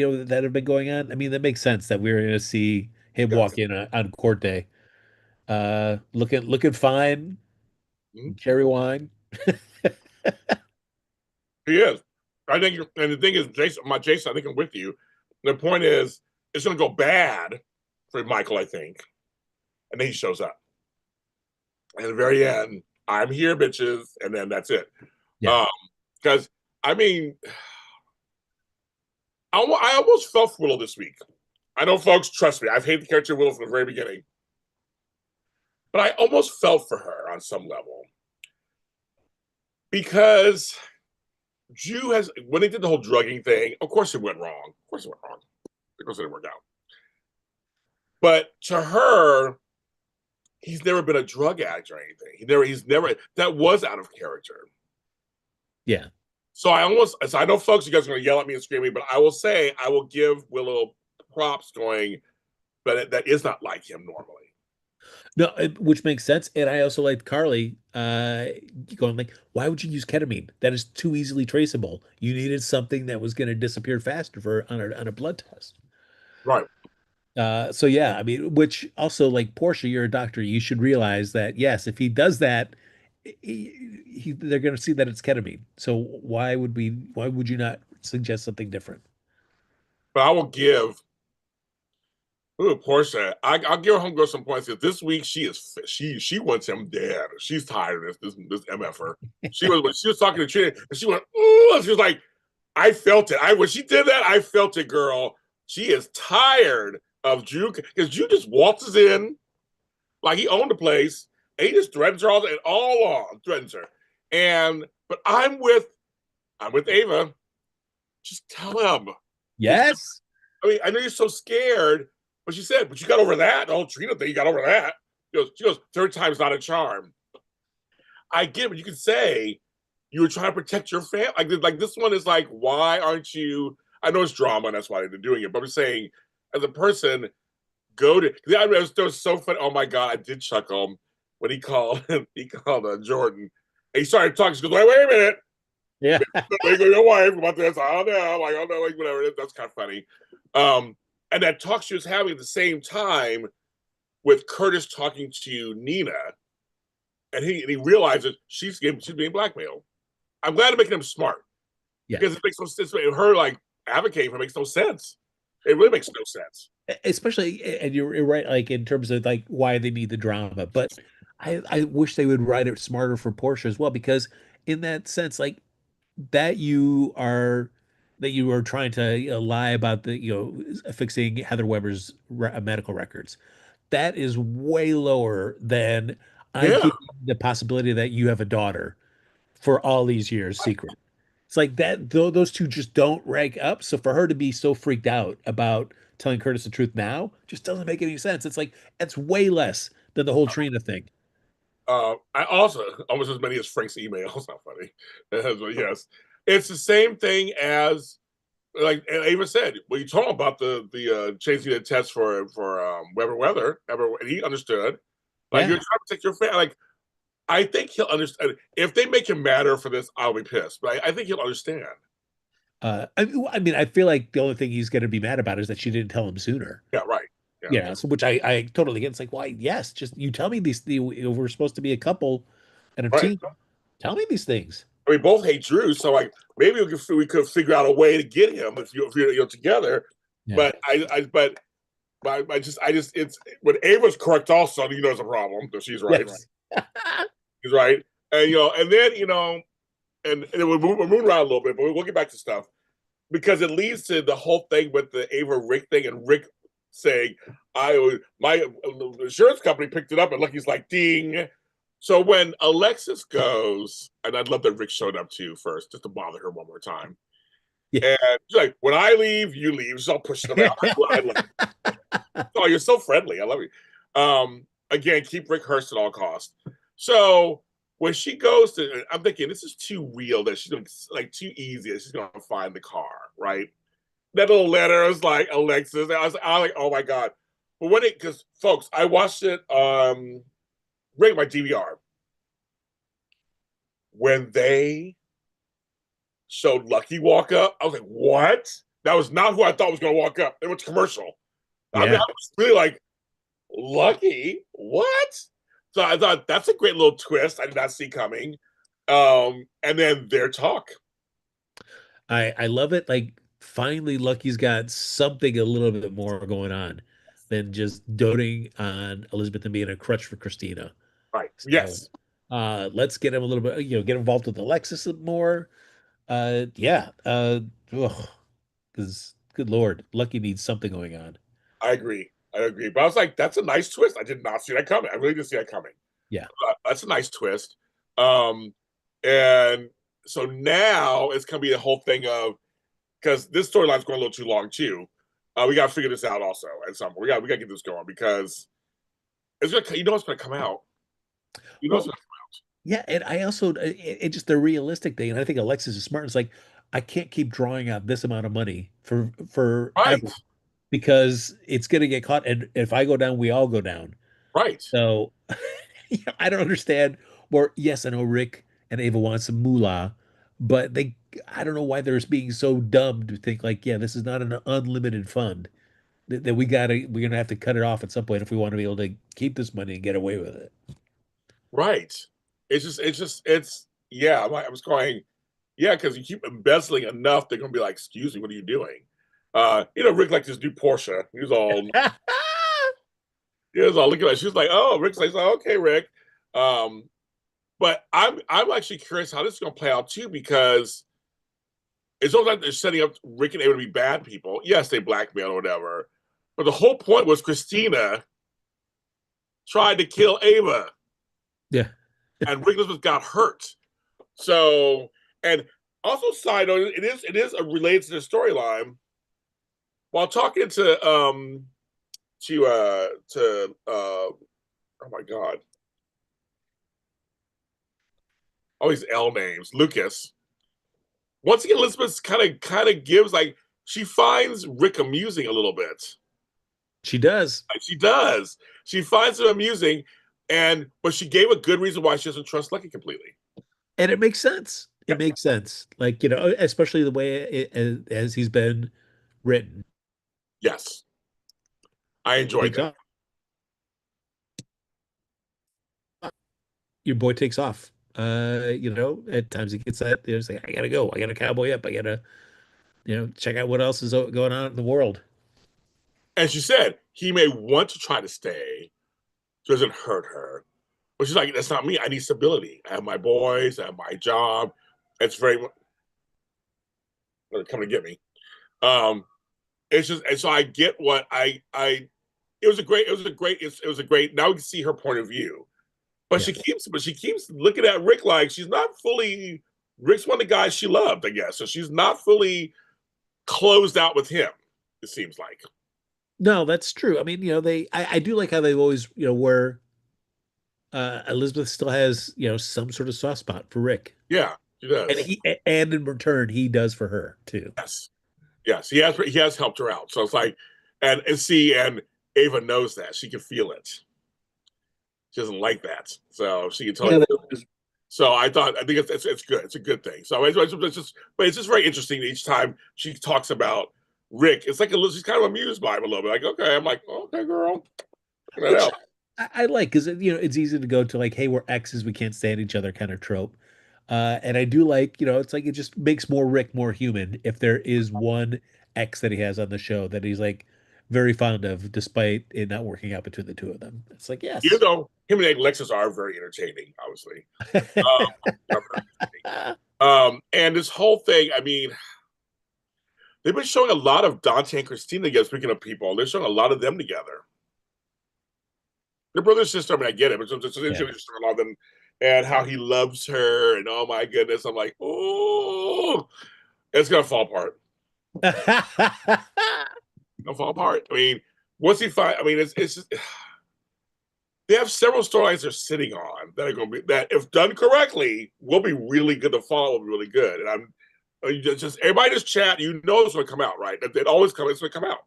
have been going on, I mean, that makes sense that we're going to see him Yes. walk in on court day, looking fine, Mhm. cherry wine. He is. I think, and the thing is, Jason, I think I'm with you. The point is, it's going to go bad for Michael, I think, and then he shows up. And at the very end, I'm here, bitches, and then that's it. Yeah. Because I mean, I almost felt for Willow this week. I know, folks, trust me, I've hated the character of Willow from the very beginning, but I almost felt for her on some level because Jew has when they did the whole drugging thing. Of course, it went wrong. Of course, it went wrong. Of course, it didn't work out. But to her, he's never been a drug addict or anything. He's never that was out of character. Yeah. So I know folks, you guys are going to yell at me and scream at me, but I will say, I will give Willow props going, but that is not like him normally. No, which makes sense. And I also liked Carly going like, why would you use ketamine? That is too easily traceable. You needed something that was going to disappear faster for on a blood test. Right. So yeah, I mean, which also like Portia, you're a doctor. You should realize that yes, if he does that, they're going to see that it's ketamine. So why would you not suggest something different? But I will give Portia. I'll give her homegirl some points. Because this week she wants him dead. She's tired of this mf'er. She was when she was talking to Trina, and she went, ooh, she was like, I felt it. When she did that, I felt it, girl. She is tired of Drew because Drew just waltzes in like he owned the place, and he just threatens her all along, threatens her. And but I'm with Ava. Just tell him. Just Yes. I mean, I know you're so scared, but she said, but you got over that. The whole Trina thing, you got over that. She goes, third time's not a charm. I get what you could say. You were trying to protect your family. Like this one is like, why aren't you? I know it's drama, and that's why they're doing it. But I'm saying, as a person, go to. It was so funny. Oh my god, I did chuckle when he called. He called Jordan, and he started talking. She goes, wait a minute. Yeah. Maybe your wife about this. I don't know. Like, I don't know. Like, whatever. That's kind of funny. Um, and that talk she was having at the same time with Curtis talking to Nina, and he realizes she's being blackmailed. I'm glad to make him smart Yeah. because it makes no sense. Her like advocating for it makes no sense. It really makes no sense. Especially, and you're right, like in terms of like why they need the drama, but I wish they would write it smarter for Portia as well, because in that sense, like that you are trying to lie about the fixing Heather Weber's medical records. That is way lower than I Yeah. give you the possibility that you have a daughter for all these years secret. It's like that, those two just don't rank up. So for her to be so freaked out about telling Curtis the truth now just doesn't make any sense. It's like it's way less than the whole Trina thing. I also almost as many as Frank's emails. Not funny, but yes, it's the same thing as like Ava said. When you talk about the changing the test for Weber, and he understood. Like Yeah. you're trying to protect your family. Like I think he'll understand. If they make him madder for this, I'll be pissed. But I think he'll understand. I mean, I feel like the only thing he's going to be mad about is that she didn't tell him sooner. Yeah, right. Yeah, Yeah, so which I totally get. It's like, why? Yes, just you tell me we're supposed to be a couple and a right. team. Tell me these things. We both hate Drew, so like maybe we could figure out a way to get him if you're together. Yeah. But I just it's when Ava's correct also, there's a problem. So she's right. Yes. She's right. And and then and we'll move around a little bit, but we'll get back to stuff because it leads to the whole thing with the Ava Rick thing and Rick saying, my insurance company picked it up, and Lucky's like, ding. So when Alexis goes, and I'd love that Rick showed up too first, just to bother her one more time. Yeah. And she's like, when I leave, you leave. She's all pushing him out. I love it. Oh, you're so friendly. I love you. Again, keep Rick Hurst at all costs. So when she goes to, I'm thinking this is too real that she's gonna like too easy that she's gonna find the car, right? That little letter is like Alexis. I was like, oh my god. But because folks, I watched it right my DVR when they showed Lucky walk up. I was like, what? That was not who I thought was gonna walk up. It was commercial. I mean, Yeah. I was really like, Lucky? What? So I thought that's a great little twist I did not see coming. And then their talk. I love it. Like finally Lucky's got something a little bit more going on than just doting on Elizabeth and being a crutch for Christina. Right. So Yes. let's get him a little bit, get involved with Alexis more. Yeah. Because good Lord, Lucky needs something going on. I agree. I agree. But I was like, that's a nice twist. I did not see that coming. I really didn't see that coming. Yeah. That's a nice twist. Um, and so now it's gonna be a whole thing of because this storyline's going a little too long too. We got to figure this out also at some point. We got to get this going because it's gonna it's gonna come out. You know it's Well, gonna come out. Yeah, and I also it just the realistic thing, and I think Alexis is smart. It's like I can't keep drawing out this amount of money for Right, forever because it's gonna get caught, and if I go down, we all go down. right, So yeah, I don't understand. Or yes, I know Rick and Ava want some moolah, but I don't know why they're being so dumb to think like, yeah, this is not an unlimited fund. That we're gonna have to cut it off at some point if we want to be able to keep this money and get away with it. right. It's yeah. I was going, yeah, because you keep embezzling enough, they're gonna be like, "Excuse me, what are you doing?" Rick like this new Porsche. He was all looking at it. She was like, "Oh, Rick's like, oh, okay, Rick." Um, but I'm actually curious how this is gonna play out too, because it's almost like they're setting up Rick and Ava to be bad people. Yes, they blackmail or whatever, but the whole point was Christina tried to kill Ava, Yeah. and Rick Elizabeth got hurt. So, and also side note, it is related to the storyline. While talking to oh my god, all these L names, Lucas. Once again, Elizabeth kind of gives like she finds Rick amusing a little bit. She does. Like she does. She finds him amusing, but she gave a good reason why she doesn't trust Lucky completely. And it makes sense. It Yep. makes sense. Like, especially the way as he's been written. Yes, I enjoyed Takes that. off. Your boy takes off. At times he gets that. It's like, I gotta go. I gotta cowboy up. I gotta, check out what else is going on in the world. And she said he may want to try to stay, so it doesn't hurt her. But she's like, that's not me. I need stability. I have my boys. I have my job. It's very they're coming to get me. Um, it's just, and so I get what I. It was a great. Now we can see her point of view. But Yeah. she keeps looking at Rick like she's not fully. Rick's one of the guys she loved, I guess. So she's not fully closed out with him. It seems like. No, that's true. I mean, I do like how they've always, where Elizabeth still has, some sort of soft spot for Rick. Yeah, she And does. and in return, he does for her too. Yes, yes, he has helped her out. So it's like, and Ava knows that she can feel it. She doesn't like that, so she can totally. Yeah, So I think it's good. It's a good thing. So but it's just very interesting. Each time she talks about Rick, it's like she's kind of amused by him a little bit. Like, okay, I'm like, okay, girl, check that which out. I like because it's easy to go to like, hey, we're exes, we can't stand each other kind of trope. And I do like, it's like it just makes more Rick more human if there is one ex that he has on the show that he's like very fond of, despite it not working out between the two of them. It's like, You yes. know, him and Alexis are very entertaining, obviously. Are very entertaining. And this whole thing, I mean, they've been showing a lot of Dante and Christina together. Speaking of people, they're showing a lot of them together. Their brother and sister. I mean, I get it, but it's Yeah. interesting a lot of them and how he loves her, and oh my goodness, I'm like, oh, it's gonna fall apart. Gonna fall apart. I mean, once he find, I mean, it's just, they have several storylines they're sitting on that are going to be that, if done correctly, will be really good. To follow will be really good. And just everybody just chat. You know it's going to come out, right? It always comes. It's going to come out.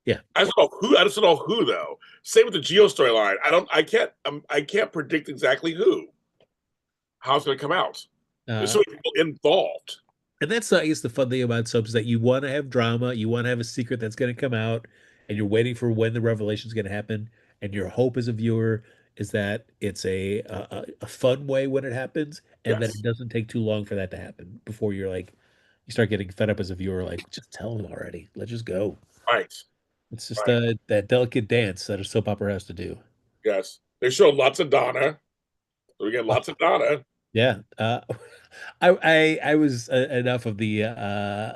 Yeah. I just don't know who. I just don't know who though. Same with the Geo storyline. I don't. I can't predict exactly who. How it's going to come out. There's Uh, so many people involved. and that's, I guess, the fun thing about soaps is that you want to have drama, you want to have a secret that's going to come out, and you're waiting for when the revelation is going to happen. And your hope as a viewer is that it's a fun way when it happens, and that it Yes. doesn't take too long for that to happen before you're like, you start getting fed up as a viewer, like, just tell them already. Let's just go. Right. It's just Right. that delicate dance that a soap opera has to do. Yes. They show lots of Donna. So we get Oh, lots of Donna. yeah. I was enough of the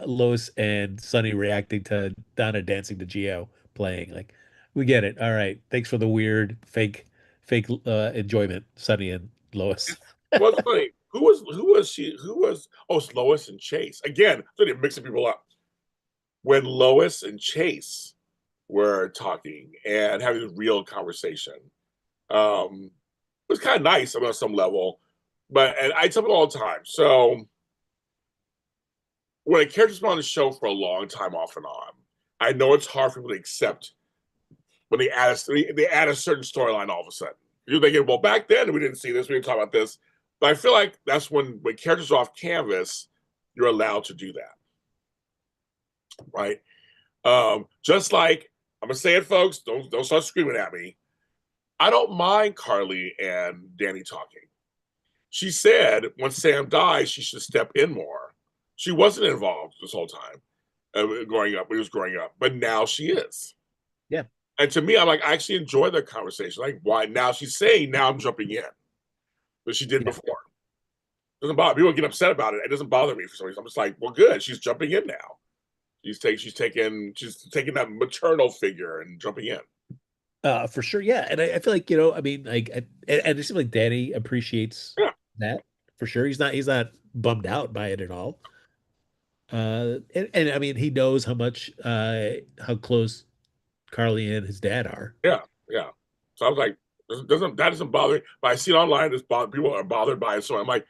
Lois and Sunny reacting to Donna dancing to Geo playing. Like, we get it. All right. Thanks for the weird fake enjoyment, Sunny and Lois. What's funny? Who was she? Who was? Oh, it's Lois and Chase again. So they're mixing people up. When Lois and Chase were talking and having a real conversation, um, was kind of nice, I mean, on some level. But and I tell people all the time. So when a character's been on the show for a long time, off and on, I know it's hard for people to accept when they add a certain storyline all of a sudden. You're thinking, well, back then we didn't see this, we didn't talk about this. But I feel like that's when characters are off canvas, you're allowed to do that, right? Just like I'm gonna say it, folks. Don't start screaming at me. I don't mind Carly and Danny talking. She said when Sam died, she should step in more. She wasn't involved this whole time, growing up. When he was growing up, but now she is. Yeah. And to me, I'm like, I actually enjoy that conversation. Like, why now? She's saying now I'm jumping in, but she did Yeah. before. Doesn't bother people get upset about it. It doesn't bother me for some reason. I'm just like, well, good. She's jumping in now. She's taking that maternal figure and jumping in. For sure. Yeah. And I feel like, I mean, like, and it seems like Danny appreciates Yeah, that for sure. He's not bummed out by it at all. And I mean, he knows how close Carly and his dad are. yeah, yeah. So I was like, that doesn't bother me. But I see it online. People are bothered by it. So I'm like,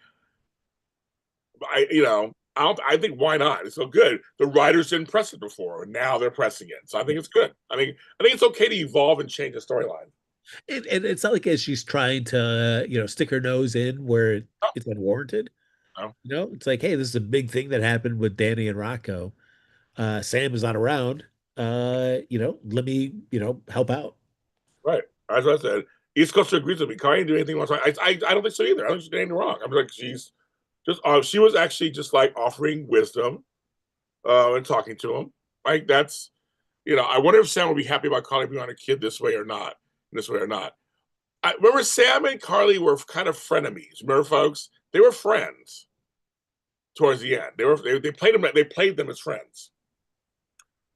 I think why not? It's so good. The writers didn't press it before, and now they're pressing it. So I think it's good. I think it's okay to evolve and change the storyline. And it's not like as she's trying to, stick her nose in where Oh, it's unwarranted. no. It's like, hey, this is a big thing that happened with Danny and Rocco. Sam is not around. Let me, help out. Right. As I said, East Coast agrees with me. Cardi didn't do anything wrong. I don't think so either. I don't think she did anything wrong. I'm like, she was actually just like offering wisdom and talking to him. Like that's, I wonder if Sam would be happy about Carly being on a kid this way or not, this way or not. I remember Sam and Carly were kind of frenemies. Remember, folks? They were friends towards the end. They played them as friends.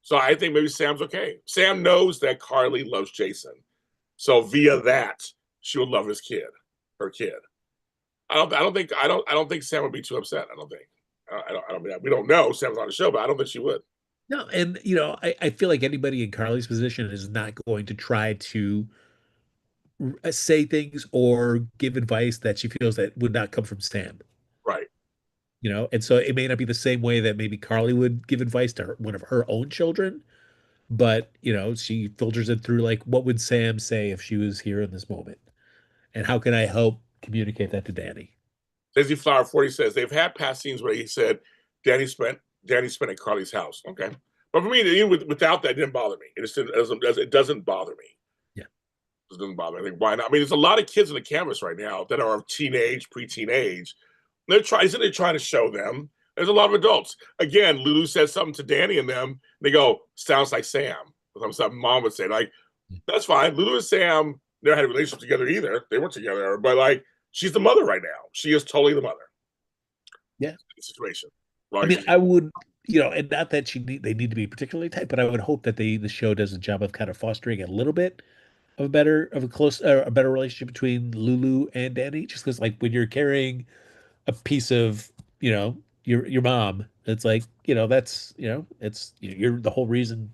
So I think maybe Sam's okay. Sam knows that Carly loves Jason. So via that, she would love her kid. I don't think Sam would be too upset. I don't think. We don't know. Sam's on the show, but I don't think she would. No, and I feel like anybody in Carly's position is not going to try to say things or give advice that she feels that would not come from Sam. Right. And so it may not be the same way that maybe Carly would give advice to one of her own children, but she filters it through like, what would Sam say if she was here in this moment? And how can I help communicate that to Danny? Daisy Flower 40 says they've had past scenes where he said Danny spent at Carly's house. Okay. But for me, even without that, it didn't bother me. It doesn't bother me. Yeah. It doesn't bother me. I think why not? I mean, there's a lot of kids in the canvas right now that are of teenage, preteen age. They're trying to show them. There's a lot of adults. Again, Lulu says something to Danny and them. They go, sounds like Sam. Something Mom would say, like, that's fine. Lulu and Sam never had a relationship together either. They weren't together, but like, she's the mother right now. She is totally the mother. Yeah. The situation. I mean, I would, and not that they need to be particularly tight, but I would hope that the show does a job of kind of fostering a little bit of a better relationship between Lulu and Danny. Just because, like, when you're carrying a piece of, your mom, it's like, that's, it's you're the whole reason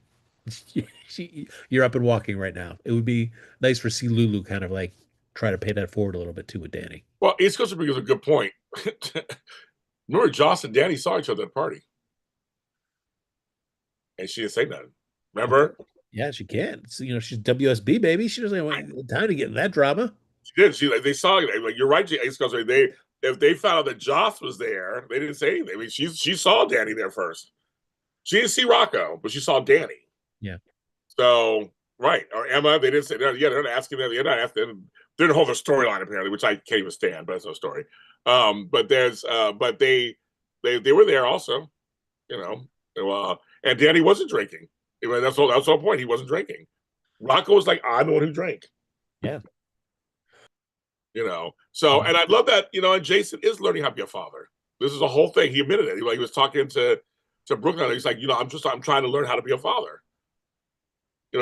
you're up and walking right now. It would be nice for see Lulu kind of like try to pay that forward a little bit too with Danny. Well, East Coast brings a good point. Remember, Joss and Danny saw each other at the party, and she didn't say nothing. Remember? Yeah, she can. So, she's WSB baby. She doesn't have time to get in that drama. She did. They saw it. Like you're right, East Coast. If they found out that Joss was there, they didn't say anything. I mean, she saw Danny there first. She didn't see Rocco, but she saw Danny. Yeah. So right, or Emma, they didn't say. Yeah, they're not asking them. They're not asking. They didn't hold a storyline apparently, which I can't even stand. But that's no story. But they were there also. And Danny wasn't drinking. That's the whole point. He wasn't drinking. Rocco was like, I'm the one who drank. Yeah. So, and I love that, and Jason is learning how to be a father. This is a whole thing. He admitted it. He was talking to Brooklyn. He's like, I'm trying to learn how to be a father.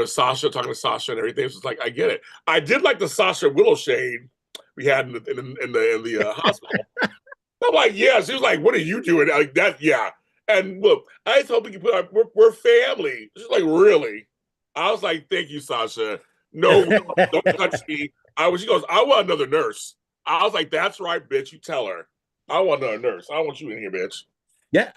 Sasha, talking to Sasha and everything. It's just like, I get it. I did like the Sasha Willow shade we had in the hospital. I'm like, yeah. She was like, what are you doing? Like that, yeah. And look, I was hoping you put we're family. She's like, really? I was like, thank you, Sasha. No, don't touch me. She goes, I want another nurse. I was like, that's right, bitch. You tell her. I want another nurse. I don't want you in here, bitch. Yeah,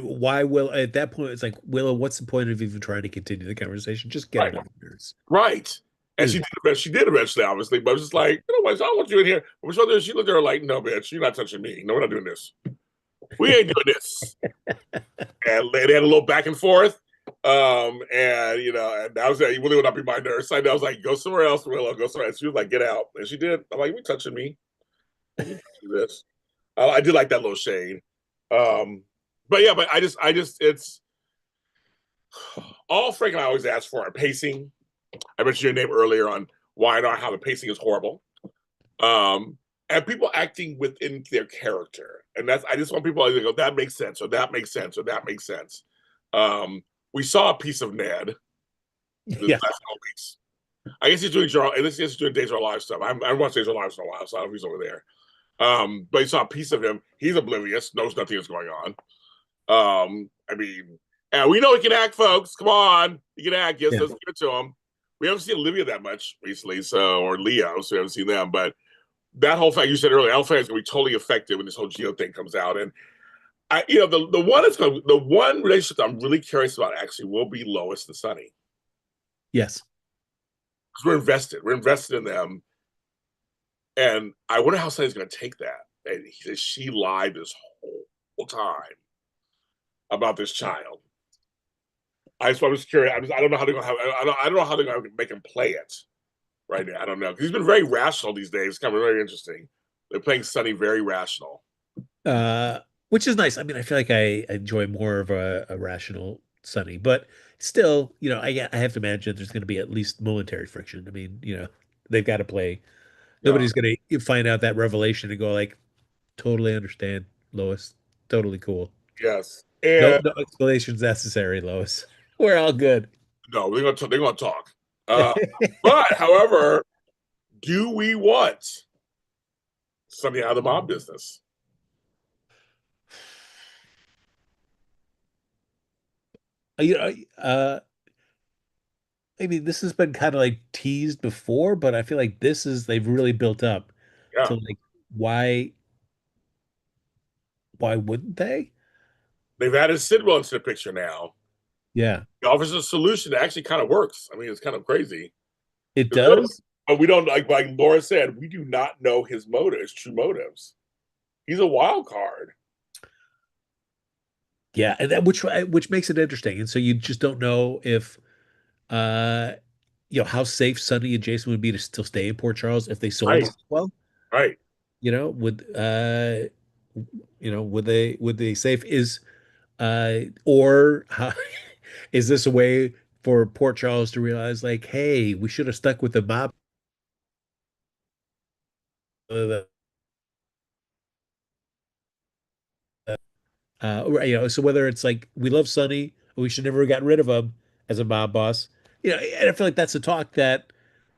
why will at that point it's like Willow, what's the point of even trying to continue the conversation? Just get Right. another nurse. Right. And This she did eventually, obviously, but I was just like, you know what, I don't want you in here. But she looked at her like, no, bitch, you're not touching me. No, we're not doing this. We ain't doing this. And they had a little back and forth. And and that was it. You really would not be my nurse. I was like, go somewhere else, Willow, go somewhere else. She was like, get out. And she did. I'm like, you touching me. You do this. I did like that little shade. But yeah, but it's all Frank and I always ask for are pacing. I mentioned your name earlier on why not how the pacing is horrible. And people acting within their character. And that's I just want people to go, that makes sense, or that makes sense, or that makes sense. We saw a piece of Ned this yeah. last couple weeks. I guess he's doing he's doing Days of Our Lives stuff. I haven't watched Days of Our Lives in a while, so I don't know if he's over there. But you saw a piece of him. He's oblivious, knows nothing is going on. I mean, and we know he can act, folks. Come on, he can act. Yes, Yeah. let's give it to him. We haven't seen Olivia that much recently, or Leo, so we haven't seen them. But that whole fact you said earlier, Alpha is going to be totally affected when this whole Geo thing comes out. And the one relationship I'm really curious about actually will be Lois and Sunny, Yes. because we're invested. We're invested in them, and I wonder how Sunny's going to take that. And she lied this whole time about this child. I was curious. I don't know how they're going to have. I don't know how they're going to make him play it right now. I don't know. He's been very rational these days. It's kind of very interesting. They're playing Sunny very rational. Which is nice. I mean, I feel like I enjoy more of a rational Sunny, but still, I have to imagine there's going to be at least momentary friction. I mean, they've got to play. Yeah. Nobody's going to find out that revelation and go like, totally understand, Lois. Totally cool. Yes. No, And no explanations necessary, Lois. We're all good. no, they're gonna talk. But however, do we want Sunny out of the mob business? You know, I mean, this has been kind of like teased before, but I feel like they've really built up Yeah. to like why wouldn't they? They've added Sidwell into the picture now. Yeah, He offers a solution that actually kind of works. I mean, it's kind of crazy. it does. But we don't like Laura said, we do not know his motives, true motives. He's a wild card. Yeah, and that which makes it interesting. And so you just don't know if uh how safe Sonny and Jason would be to still stay in Port Charles if they sold Right. as well. Right. Would they safe or how, is this a way for Port Charles to realize like, hey, we should have stuck with the mob so whether it's like we love Sonny, we should never have gotten rid of him as a mob boss, and I feel like that's a talk that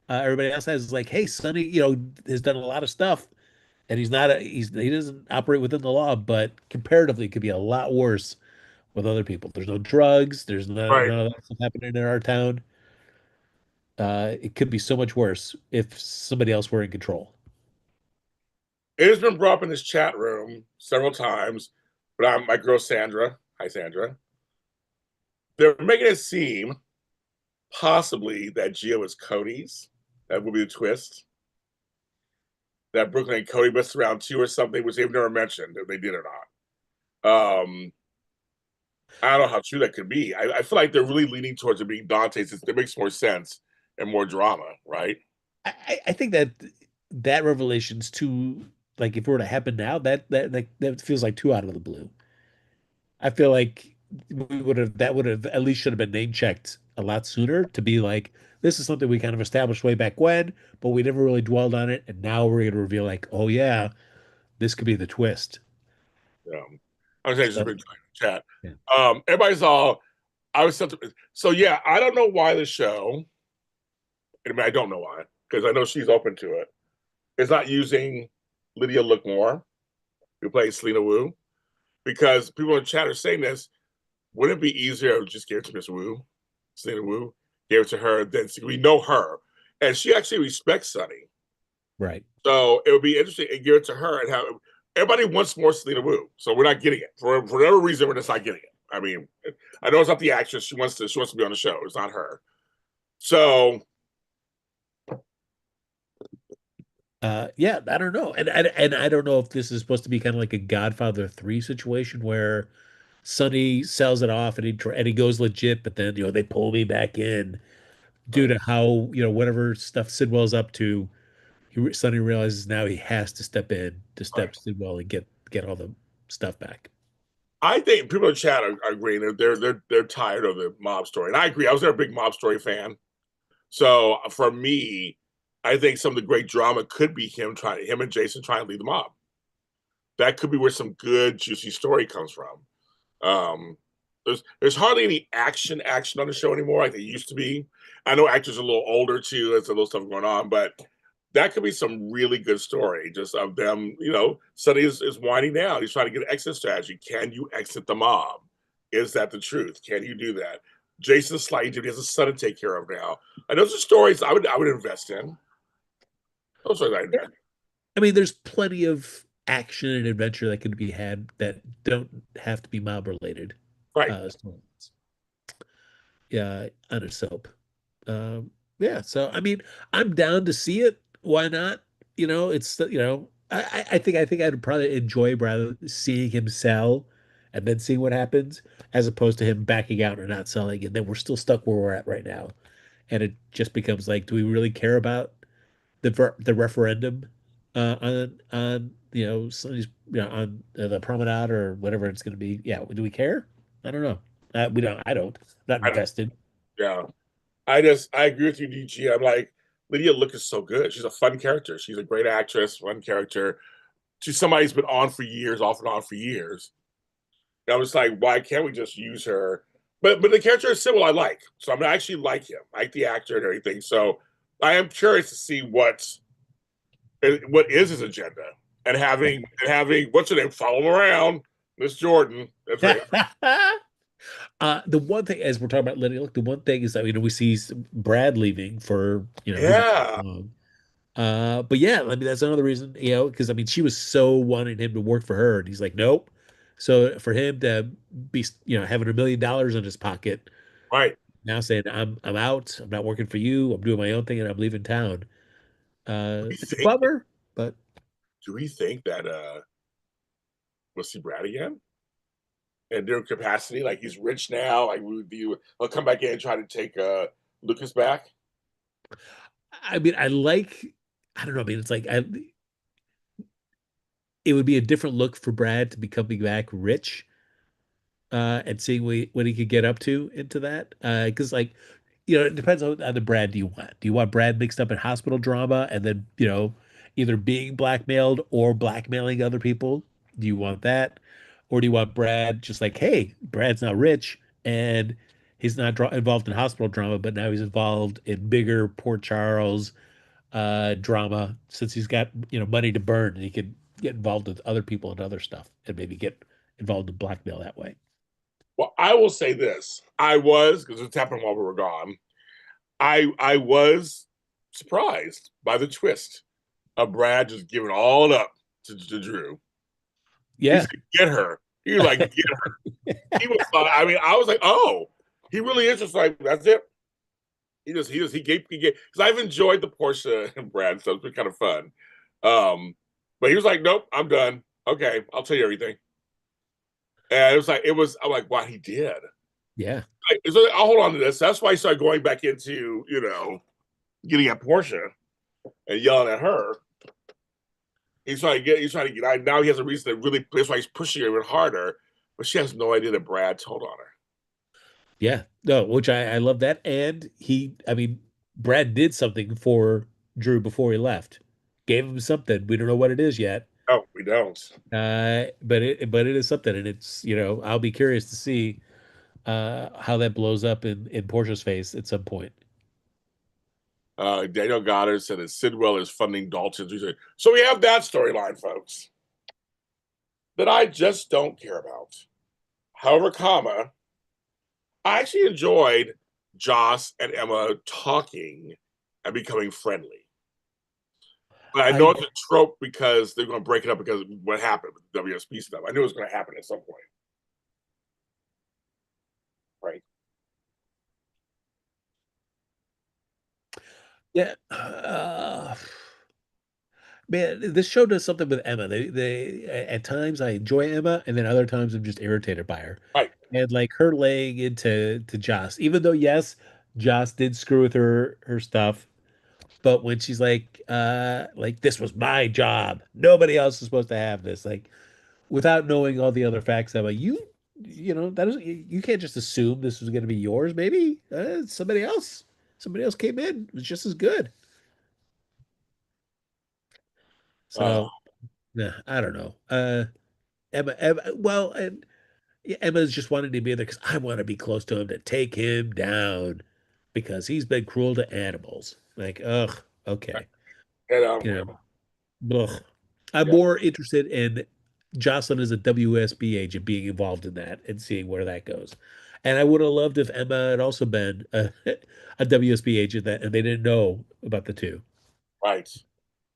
everybody else has is like, hey, Sonny, has done a lot of stuff, and he doesn't operate within the law, but comparatively, it could be a lot worse with other people. There's no drugs, there's Right. none of that stuff happening in our town. It could be so much worse if somebody else were in control. It has been brought up in this chat room several times, but I'm my girl Sandra. Hi, Sandra. They're making it seem possibly that Gio is Cody's. That would be the twist. That Brooklyn and Cody messed around too or something, which they've never mentioned if they did or not. I don't know how true that could be. I feel like they're really leaning towards it being Dante's. It makes more sense and more drama, right? I think that revelation's too like if it were to happen now, that feels like too out of the blue. I feel like that would have at least should have been name checked a lot sooner to be like, this is something we kind of established way back when, but we never really dwelled on it. And now we're gonna reveal like, oh yeah, this could be the twist. I was actually So, been chat. yeah. Everybody's all I was so yeah, I don't know why the show, I mean I don't know why, because I know she's open to it. It's not using Lydia Lookmore, who plays Selena Wu, because people in chat are saying this. Wouldn't it be easier to just give it to Miss Wu, Selena Wu, give it to her? Then we know her, and she actually respects Sunny. Right. So it would be interesting and give it to her and have everybody wants more Selena Wu. So we're not getting it for whatever reason. We're just not getting it. I mean, I know it's not the actress. She wants to be on the show. It's not her. So Yeah, I don't know. And I don't know if this is supposed to be kind of like a Godfather 3 situation where Sonny sells it off and he goes legit, but then they pull me back in due right. to how whatever stuff Sidwell's up to. Sonny realizes now he has to step in to Right. step Sidwell and get all the stuff back. I think people in chat are agreeing. They're tired of the mob story, and I agree. I was never a big mob story fan. So for me, I think some of the great drama could be him and Jason trying to lead the mob. That could be where some good juicy story comes from. Um, there's hardly any action on the show anymore like there used to be. I know actors are a little older too, there's a little stuff going on, but that could be some really good story just of them. Sonny is winding down. He's trying to get an exit strategy. Can you exit the mob? Is that the truth? Can you do that? Jason's slightly different. He has a son to take care of now. And those are stories I would invest in. Those are like Yeah. that. I mean, there's plenty of action and adventure that could be had that don't have to be mob related. Right. Storylines. Yeah, on a soap. Yeah, so I mean, I'm down to see it. Why not? I think I'd probably enjoy rather seeing him sell and then seeing what happens, as opposed to him backing out and not selling, and then we're still stuck where we're at right now. And it just becomes like, do we really care about the referendum on somebody's on the promenade or whatever it's going to be? Yeah, do we care? I don't know. We don't. I don't. Not I don't. invested. Yeah. I agree with you, DG. I'm like, Lydia Look is so good. She's a fun character. She's a great actress, fun character. She's somebody who's been on for years, off and on for years. And I was like, why can't we just use her? But the character is Sybil I like. So I actually like him. I like the actor and everything. So I am curious to see what is his agenda. And having what's her name, follow him around, Miss Jordan. That's right. The one thing, as we're talking about Lenny, look, the one thing is that we see Brad leaving for who knows Yeah. how long. But yeah, I mean that's another reason, because I mean she was so wanting him to work for her, and he's like, nope. So for him to be, having $1 million in his pocket, Right. now saying I'm out, I'm not working for you, I'm doing my own thing, and I'm leaving town. Do we It's a think bummer, but do we think that we'll see Brad again? In their capacity. Like he's rich now. Like he'll come back in and try to take Lucas back. I mean I don't know. I mean, it's like it would be a different look for Brad to be coming back rich, and seeing what he could get up to into that. Because like, it depends on the Brad do you want. Do you want Brad mixed up in hospital drama and then, either being blackmailed or blackmailing other people? Do you want that? Or do you want Brad just like, hey, Brad's not rich and he's not involved in hospital drama, but now he's involved in bigger Port Charles drama since he's got, money to burn and he could get involved with other people and other stuff and maybe get involved in blackmail that way. Well, I will say this: I was because it's happened while we were gone. I was surprised by the twist of Brad just giving all up to Drew. He Yeah. said, "Get her." He was like, "Get her." He was. I mean, I was like, "Oh, he really is just like that's it." He gave because I've enjoyed the Portia and Brad, so it's been kind of fun. Um, but he was like, "Nope, I'm done. Okay, I'll tell you everything." And I'm like, wow, he did. Yeah. So I'll hold on to this. That's why I started going back into, getting at Portia and yelling at her. He's trying to get out. Now he has a reason to really, that's why he's pushing her even harder. But she has no idea that Brad told on her. Yeah. No, which I love that. And I mean, Brad did something for Drew before he left. Gave him something. We don't know what it is yet. No, we don't. But it is something, and it's, I'll be curious to see how that blows up in Portia's face at some point. Daniel Goddard said that Sidwell is funding Dalton's research. So we have that storyline, folks, that I just don't care about. However, I actually enjoyed Joss and Emma talking and becoming friendly. But I know I it's a trope because they're going to break it up because of what happened with the WSP stuff. I knew it was going to happen at some point, right? yeah. Man, this show does something with Emma. At times I enjoy Emma, and then other times I'm just irritated by her. Right. And like her laying into to Joss, even though yes, Joss did screw with her stuff, but when she's like this was my job, nobody else is supposed to have this. Like without knowing all the other facts, I'm like you know that is you can't just assume this was going to be yours. Maybe somebody else came in, it was just as good. Uh, So nah, I don't know. Emma, well, and yeah, Emma's just wanting to be there because I want to be close to him to take him down because he's been cruel to animals. Like, ugh, okay, and you know, ugh. I'm yeah, more interested in Jocelyn as a WSB agent being involed in that and seeing where that goes. And I would have loved if Emma had also been a WSB agent that and they didn't know about the two. right.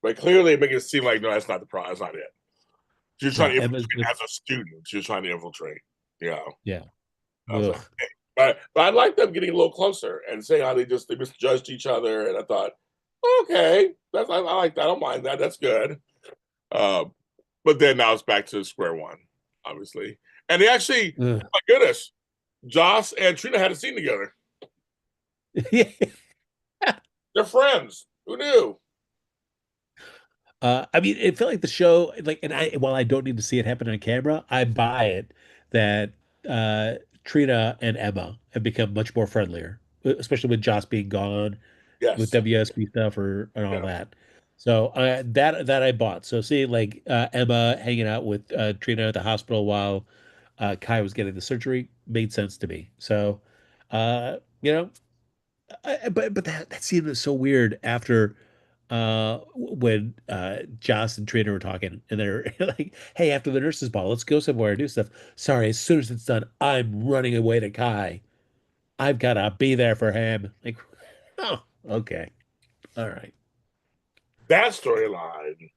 But clearly, making it seem like no, that's not the problem. That's not it. She's trying No, to Emma's infiltrate just as a student. She's trying to infiltrate. Yeah, yeah, I was like, ugh. hey. But I like them getting a little closer and saying how they misjudged each other. And I thought, okay, I like that. I don't mind that. That's good. Uh, but then now it's back to square one, obviously. And they actually, Ugh. oh my goodness, Joss and Trina had a scene together. Yeah. They're friends. Who knew? I mean, it felt like the show, like, and while I don't need to see it happen on camera, I buy it that uh, Trina and Emma have become much more friendlier, especially with Joss being gone, with Yes. WSB stuff or and all Yeah. that. So that I bought. So seeing like Emma hanging out with Trina at the hospital while Kai was getting the surgery made sense to me. So, you know, but that scene was so weird after when Joss and Trina were talking and they're like, hey, after the nurses ball, let's go somewhere and do stuff. Sorry, as soon as it's done, I'm running away to Kai. I've gotta be there for him. Like, oh, okay. All right. That storyline.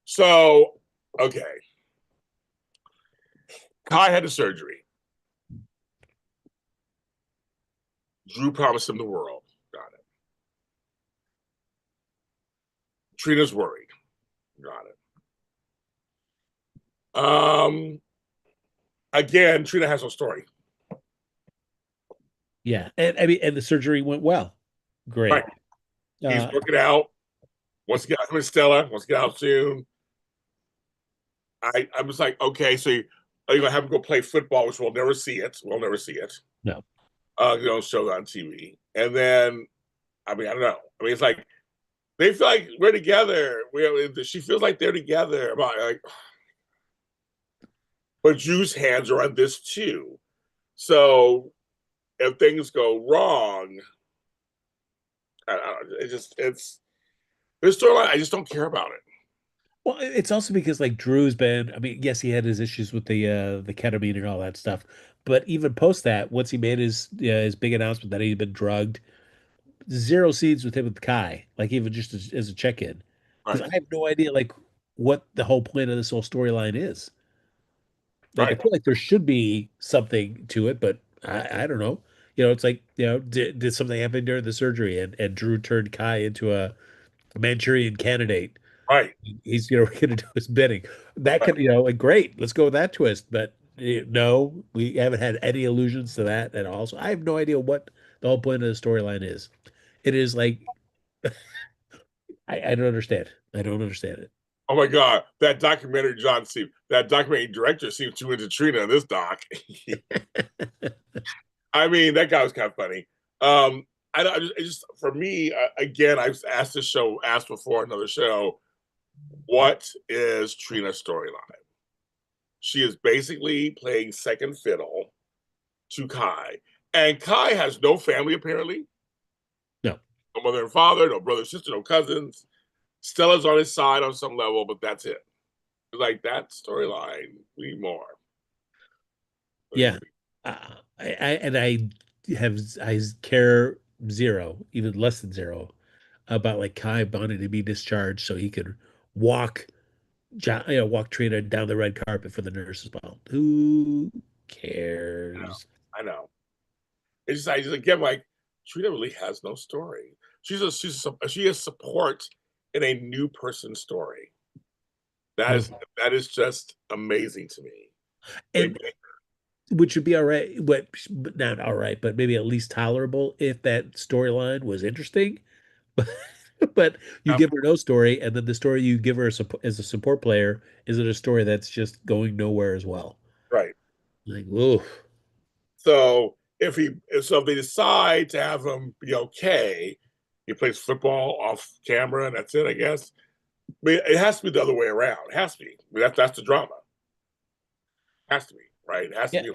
So, okay. Kai had the surgery. Drew promised him the world. Got it. Trina's worried. Got it. Again, Trina has no story. Yeah. And I mean, and the surgery went well. Right. Great. He's Uh working out. Wants to get out with Stella. Wants to get out soon. I was like, okay, so are you gonna have him go play football, which we'll never see it. We'll never see it. no. Show on TV. And then, I mean, I don't know. I mean, it's like they feel like we're together. She feels like they're together. Like, but Drew's hands are on this too. So if things go wrong, it's this storyline. I just don't care about it. Well, it's also because like Drew's been, I mean, yes, he had his issues with the ketamine and all that stuff, but even post that, once he made his big announcement that he'd been drugged, zero seeds with him with Kai, like even just as a check-in, because Right, I have no idea like what the whole point of this whole storyline is. Like I right, feel like there should be something to it, but I don't know. You know, it's like, you know, did something happen during the surgery and Drew turned Kai into a Manchurian candidate? right, He's, you know, going to do his bidding. That right. could, you know, like great, let's go with that twist. But no, we haven't had any allusions to that at all. So I have no idea what the whole point of the storyline is. It is like I don't understand. I don't understand it. Oh my god, that documentary director seems too into Trina in this doc. I mean, that guy was kind of funny. I just for me again, I've asked this show, asked before another show, what is Trina's storyline? She is basically playing second fiddle to Kai, and Kai has no family apparently, No. no mother and father, no brother, sister, no cousins. Stella's on his side on some level, but that's it. Like that storyline, we need more. Yeah. And I care zero, even less than zero about like Kai wanting to be discharged so he could walk, walk Trina down the red carpet for the nurse's ball. Who I know. cares? I know. It's just, I just again like Trina really has no story. She is support in a new person's story. That Ugh. is that is just amazing to me. They And which would be all right, but not all right, but maybe at least tolerable if that storyline was interesting. But you yeah, give her no story, and then the story you give her as a support player is it a story that's just going nowhere as well. right. Like, whoa. So if they decide to have him be okay, he plays football off camera and that's it, I guess. I mean, it has to be the other way around. It has to be. I mean, that's the drama. It has to be, right? It has to Yeah, be.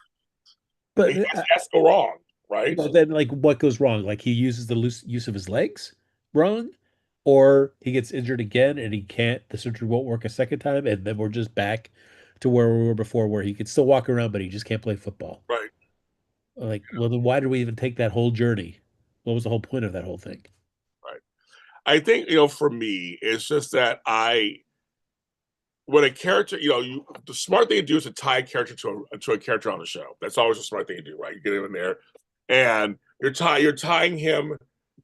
but It has to go wrong, right? then like what goes wrong? Like he uses the loose use of his legs wrong, or he gets injured again and he can't. The surgery won't work a second time, and then we're just back to where we were before, where he could still walk around, but he just can't play football. Right, Like, well, then why did we even take that whole journey? What was the whole point of that whole thing? right. I think, for me, it's just that when a character, the smart thing to do is to tie a character to a character on the show. That's always a smart thing to do, right? You get him in there, and you're tying him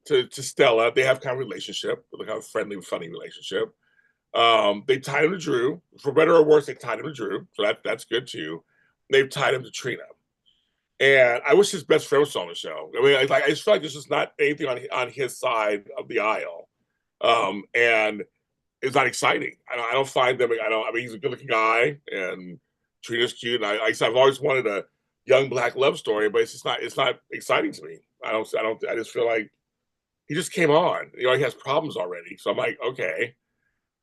to Stella. They have kind of a relationship, like a friendly, funny relationship. They tied him to Drew, for better or worse. They tied him to Drew, so that's good too. They've tied him to Trina, and I wish his best friend was on the show. I mean, I just feel like there's just not anything on his side of the aisle, and it's not exciting. I don't find them. I mean, he's a good-looking guy, and Trina's cute. And I've always wanted a young black love story, but it's just not. It's not exciting to me. I don't. I don't. I just feel like he just came on. He has problems already. So I'm like, okay,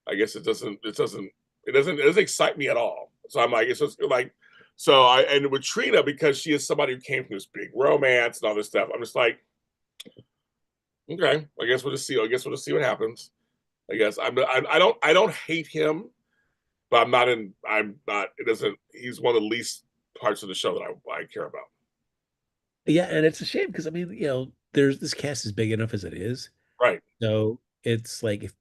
I guess it doesn't. It doesn't excite me at all. So I'm like, it's just like. So and with Trina, because she is somebody who came from this big romance and all this stuff, I'm just like, okay, I guess we'll just see. I guess we'll just see what happens. I guess I don't hate him, but I'm not in. I'm not. It doesn't. He's one of the least parts of the show that I care about. Yeah, and it's a shame because I mean, there's this cast is big enough as it is. Right. So it's like if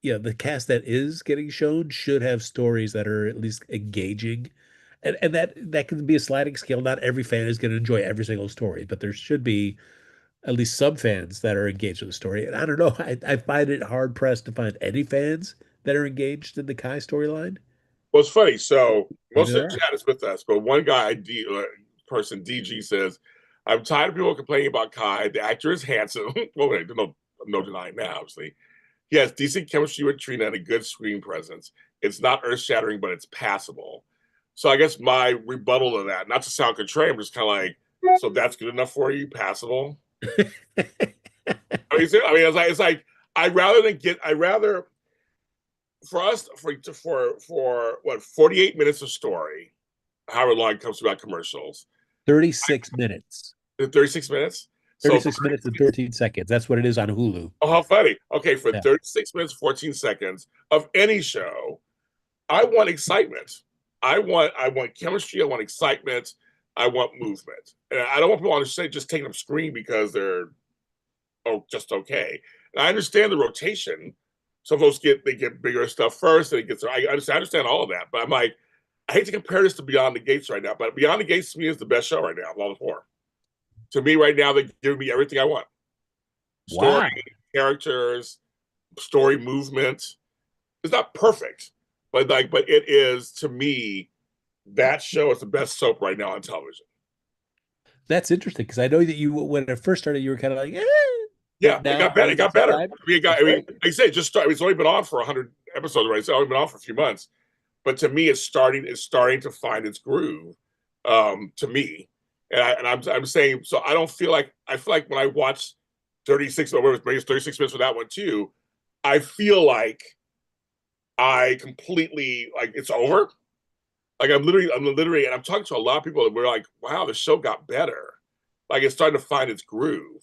the cast that is getting shown should have stories that are at least engaging. And that can be a sliding scale. Not every fan is going to enjoy every single story, but there should be at least some fans that are engaged with the story. And I don't know, I find it hard pressed to find any fans that are engaged in the Kai storyline. Well, it's funny. So Maybe most of there the are. chat is with us, but one guy, person DG says, "I'm tired of people complaining about Kai. The actor is handsome. Well, wait, no denying that. Obviously, he has decent chemistry with Trina and a good screen presence. It's not earth shattering, but it's passable." So I guess my rebuttal to that, not to sound contrary, I'm just kind of like, so that's good enough for you, passable. It's like I'd rather for us for what 48 minutes of story, however long it comes about commercials, 36 minutes. 36 minutes. So 36 minutes and 13 seconds. That's what it is on Hulu. oh, how funny. Okay, for Yeah. 36 minutes, 14 seconds of any show, I want excitement. I want chemistry. I want excitement. I want movement. And I don't want people on the stage just taking up screen because they're just okay. And I understand the rotation. Some folks get bigger stuff first, and it gets. I understand all of that, but I'm like, I hate to compare this to Beyond the Gates right now, but Beyond the Gates to me is the best show right now of all the four. To me, right now, they're giving me everything I want: story, Wow. characters, story movement. It's not perfect, but it is to me that show is the best soap right now on television. That's interesting because I know that when it first started, you were kind of like, Yeah, but it now got better. It got better. subscribe. I That's mean, great. like I say, just start. It's only been on for 100 episodes, right? It's only been on for a few months, but to me, it's starting to find its groove. To me, I'm saying so. I feel like when I watch 36 or maybe it's 36 minutes for that one too, I feel like I completely like it's over. Like and I'm talking to a lot of people that were like, wow, the show got better. Like it's starting to find its groove.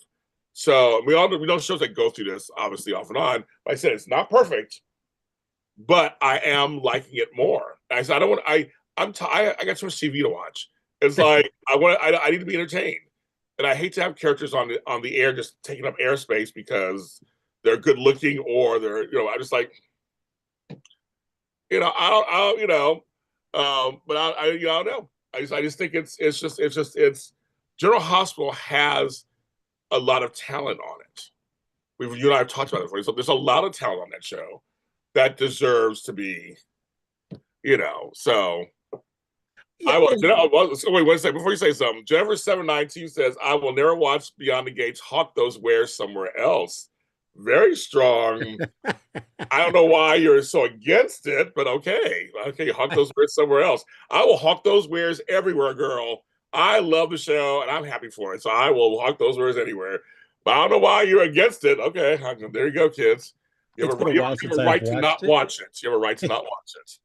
So we know shows that go through this obviously off and on. Like I said, it's not perfect, but I am liking it more. I said I don't want I got so much TV to watch. It's like I need to be entertained. And I hate to have characters on the air just taking up airspace because they're good looking or they're, I just like, I don't, but I don't know. I just think it's General Hospital has a lot of talent on it. You and I have talked about it before. So there's a lot of talent on that show that deserves to be, so Yeah, I will. and Wait one second before you say something. Jennifer792 says, "I will never watch Beyond the Gates. Hawk those wares somewhere else." Very strong. I don't know why you're so against it, but okay, hawk those wares somewhere else. I will hawk those wares everywhere, girl. I love the show and I'm happy for it, so I will hawk those wares anywhere. But I don't know why you're against it. Okay, there you go, kids. You it's have a, been a you while have since a I've right to watched not it. watch it. You have a right to not watch it.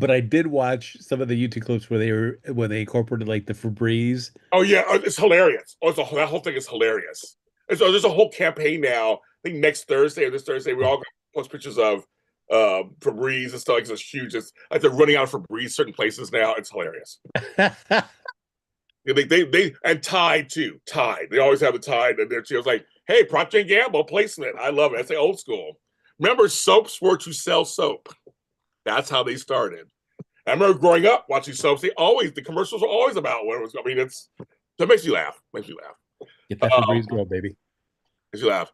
But I did watch some of the YouTube clips where when they incorporated like the Febreze. Oh yeah, it's hilarious. That whole thing is hilarious. And so there's a whole campaign now. I think next Thursday or this Thursday, we all gonna post pictures of Febreze and stuff. Like it's huge. It's like they're running out of Febreze certain places now. It's hilarious. They and Tide too. Tide. They always have the Tide, and she was like, "Hey, Procter and Gamble placement. I love it. That's like old school. Remember, soaps were to sell soap. That's how they started. I remember growing up watching soaps. The commercials were always about what it was. I mean, that makes you laugh. Makes you laugh. Get that Um, Febreze girl, baby. makes you laugh.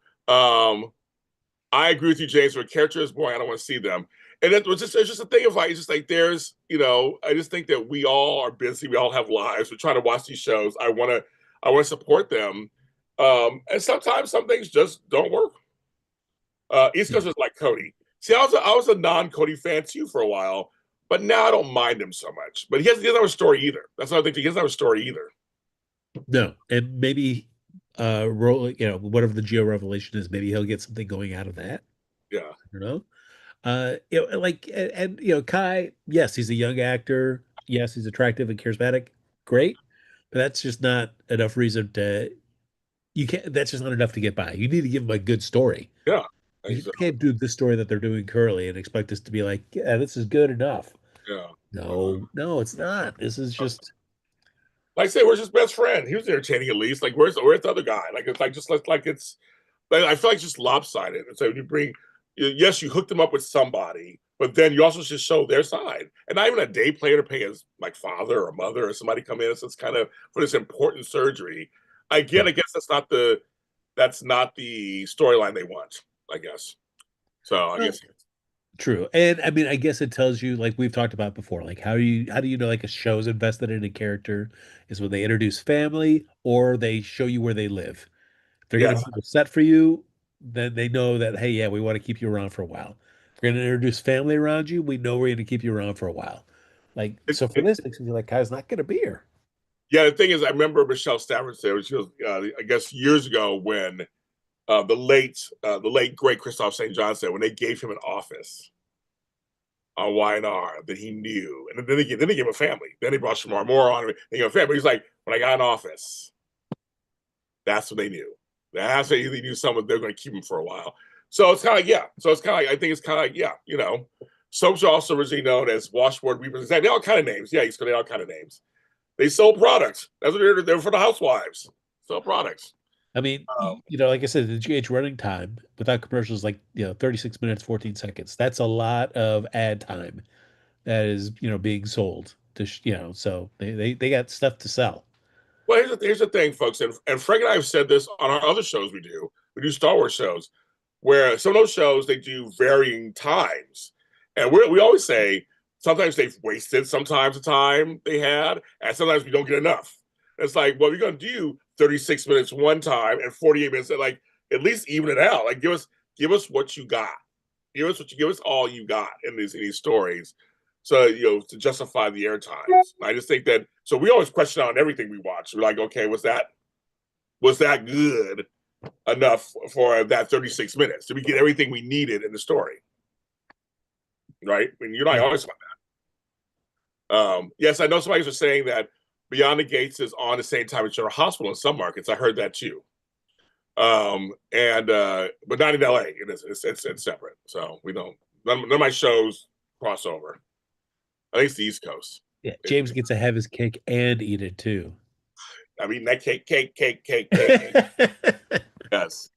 I agree with you, James. When a character is boring, I don't want to see them. And it's just a thing of like, it's just like there's, I just think that we all are busy. We all have lives. We're trying to watch these shows. I want to support them. And sometimes some things just don't work. East Coast is like Cody. See, I was a non-Cody fan too for a while, but now I don't mind him so much. But he doesn't have a story either. That's what I think. He doesn't have a story either. No, and maybe roll, whatever the Geo revelation is, maybe he'll get something going out of that. Yeah. You know, like and Kai, yes, he's a young actor. Yes, he's attractive and charismatic. Great, but that's just not enough reason to you can't. That's just not enough to get by. You need to give him a good story. Yeah. You can't do the story that they're doing currently and expect us to be like, yeah, this is good enough. Yeah. No, no, it's not. This is just Like I say, where's his best friend? He was entertaining at least. Like, where's the other guy? Like, it's like just like it's. Like, I feel like it's just lopsided. And so when you bring, yes, you hooked them up with somebody, but then you also just show their side, and not even a day player to pay his like father or mother or somebody come in. So it's kind of for this important surgery. yeah. I guess that's not the storyline they want. I guess. So I Well, guess true. And I mean, I guess it tells you, like we've talked about before, like how do you know like a show's invested in a character is when they introduce family or they show you where they live. If they're gonna yes. build a set for you, then they know that, hey, yeah, we want to keep you around for a while. If we're gonna introduce family around you, we know we're gonna keep you around for a while. Like, It, so for it, this, makes me feel like Kai's not gonna be here. yeah, the thing is, I remember Michelle Stafford said she was, I guess, years ago when the late great Christoph St. John said when they gave him an office on Y&R that he knew, and then they gave him a family. Then they brought Shamar Moore on. They gave him a family. He's like, when I got an office, that's what they knew. That's what they knew. Someone they're going to keep him for a while. So it's kind of like, yeah. So it's kind of like I think it's kind of like, yeah. Soaps are also originally known as washboard weavers. They all kind of names. Yeah, he's got all kind of names. They sold products. That's what they're for the housewives. Sell products. I mean, Um, like I said, the GH running time without commercials, like 36 minutes, 14 seconds. That's a lot of ad time that is, being sold to, so they got stuff to sell. Well, here's the thing, folks, and Frank and I have said this on our other shows we do. We do Star Wars shows, where some of those shows they do varying times, and we always say sometimes they've wasted sometimes the time they had, and sometimes we don't get enough. It's like, well, you're gonna do 36 minutes one time and 48 minutes, and like at least even it out. Like give us what you got. Give us all you got in these stories. So to justify the air times. I just think that so we always question on everything we watch. We're like, okay, was that good enough for that 36 minutes? Did we get everything we needed in the story? Right? I mean, you're not Yeah. always about that. Yes, I know somebody was saying that Beyond the Gates is on the same time as General Hospital in some markets. I heard that too. And but not in LA. It is it's separate. So we don't none of my shows cross over. At least the East Coast. Yeah, James gets to have his cake and eat it too. I mean that cake. Yes.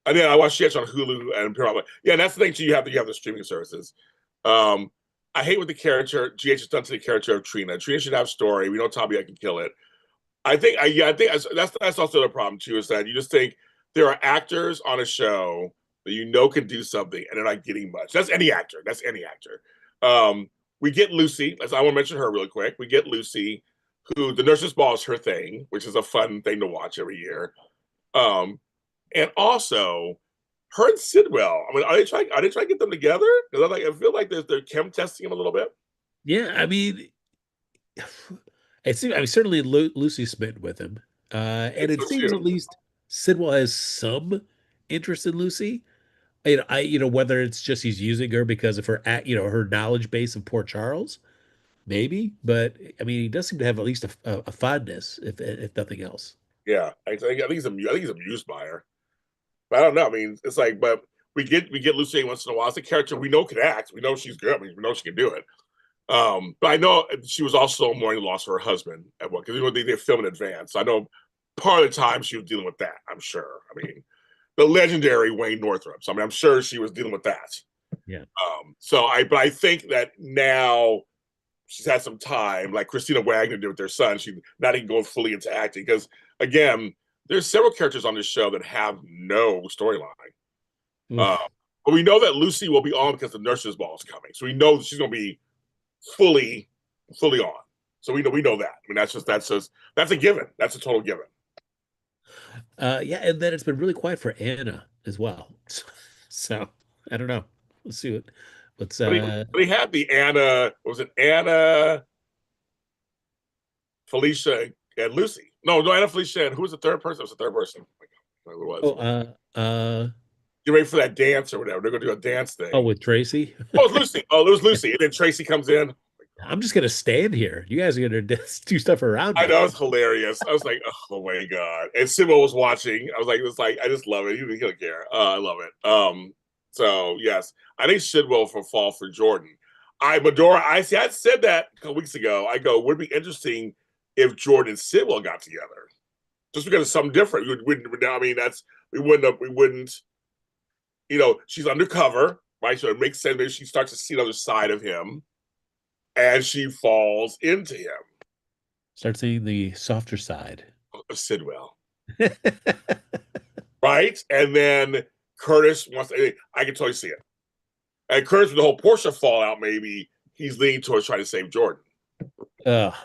And then I watched Shit on Hulu and Paramount. Yeah, that's the thing too. You have the streaming services. Um, I hate what the character GH has done to the character of Trina. Trina should have story. We know Tommy I can kill it. I think that's also the problem too. Is that you just think there are actors on a show that you know can do something and they're not getting much. That's any actor. That's any actor. We get Lucy. As I want to mention her really quick. We get Lucy, who the Nurse's Ball is her thing, which is a fun thing to watch every year. Um, and also her and Sidwell. I mean, are they trying to get them together? Because I feel like they're chem testing him a little bit. Yeah, I mean, it seems, I mean, certainly Lucy's smitten with him. It's And it so seems too. at least Sidwell has some interest in Lucy. Whether it's just he's using her because of her, her knowledge base of Port Charles, maybe. But I mean, he does seem to have at least a fondness, if nothing else. Yeah, I think he's amused by her. But I don't know. I mean, it's like, but we get Lucy once in a while. It's a character we know can act. We know she's good. I mean, we know she can do it. But I know she was also mourning the loss of her husband at one because they film in advance. So I know part of the time she was dealing with that. I'm sure. I mean, the legendary Wayne Northrup. So I mean, I'm sure she was dealing with that. Yeah. But I think that now she's had some time, like Christina Wagner did with their son. She's not even going fully into acting because, again, there's several characters on this show that have no storyline. Uh, Oof. but we know that Lucy will be on because the Nurses Ball is coming, so we know she's going to be fully, fully on. So we know that. I mean, that's a given. That's a total given. Yeah, and then it's been really quiet for Anna as well. So I don't know. Let's see what's But he had the Anna. Was it Anna, Felicia, and Lucy? No, Anna, Felicia, and who was the third person? It was the third person. Oh who it oh was? uh Get ready for that dance or whatever. They're going to do a dance oh, thing. with Tracy. Oh, it's Lucy. Oh, it was Lucy. And then Tracy comes in. I'm just gonna stand here. You guys are gonna do stuff around I me. know it's hilarious. I was like, oh my god. And Simo was watching. I was like, it's like I just love it. He don't care. I love it. So yes, I think Shidwell for fall for Jordan. Medora. I see. I said that a couple weeks ago. I go, would it be interesting if Jordan and Sidwell got together, just because it's something different. I mean, we wouldn't have, we wouldn't. She's undercover, right? So it makes sense. Maybe she starts to see the other side of him, and she falls into him. Start seeing the softer side. Of Sidwell, right? And then Curtis wants. I can totally see it. And Curtis, with the whole Portia fallout, maybe he's leaning towards trying to save Jordan.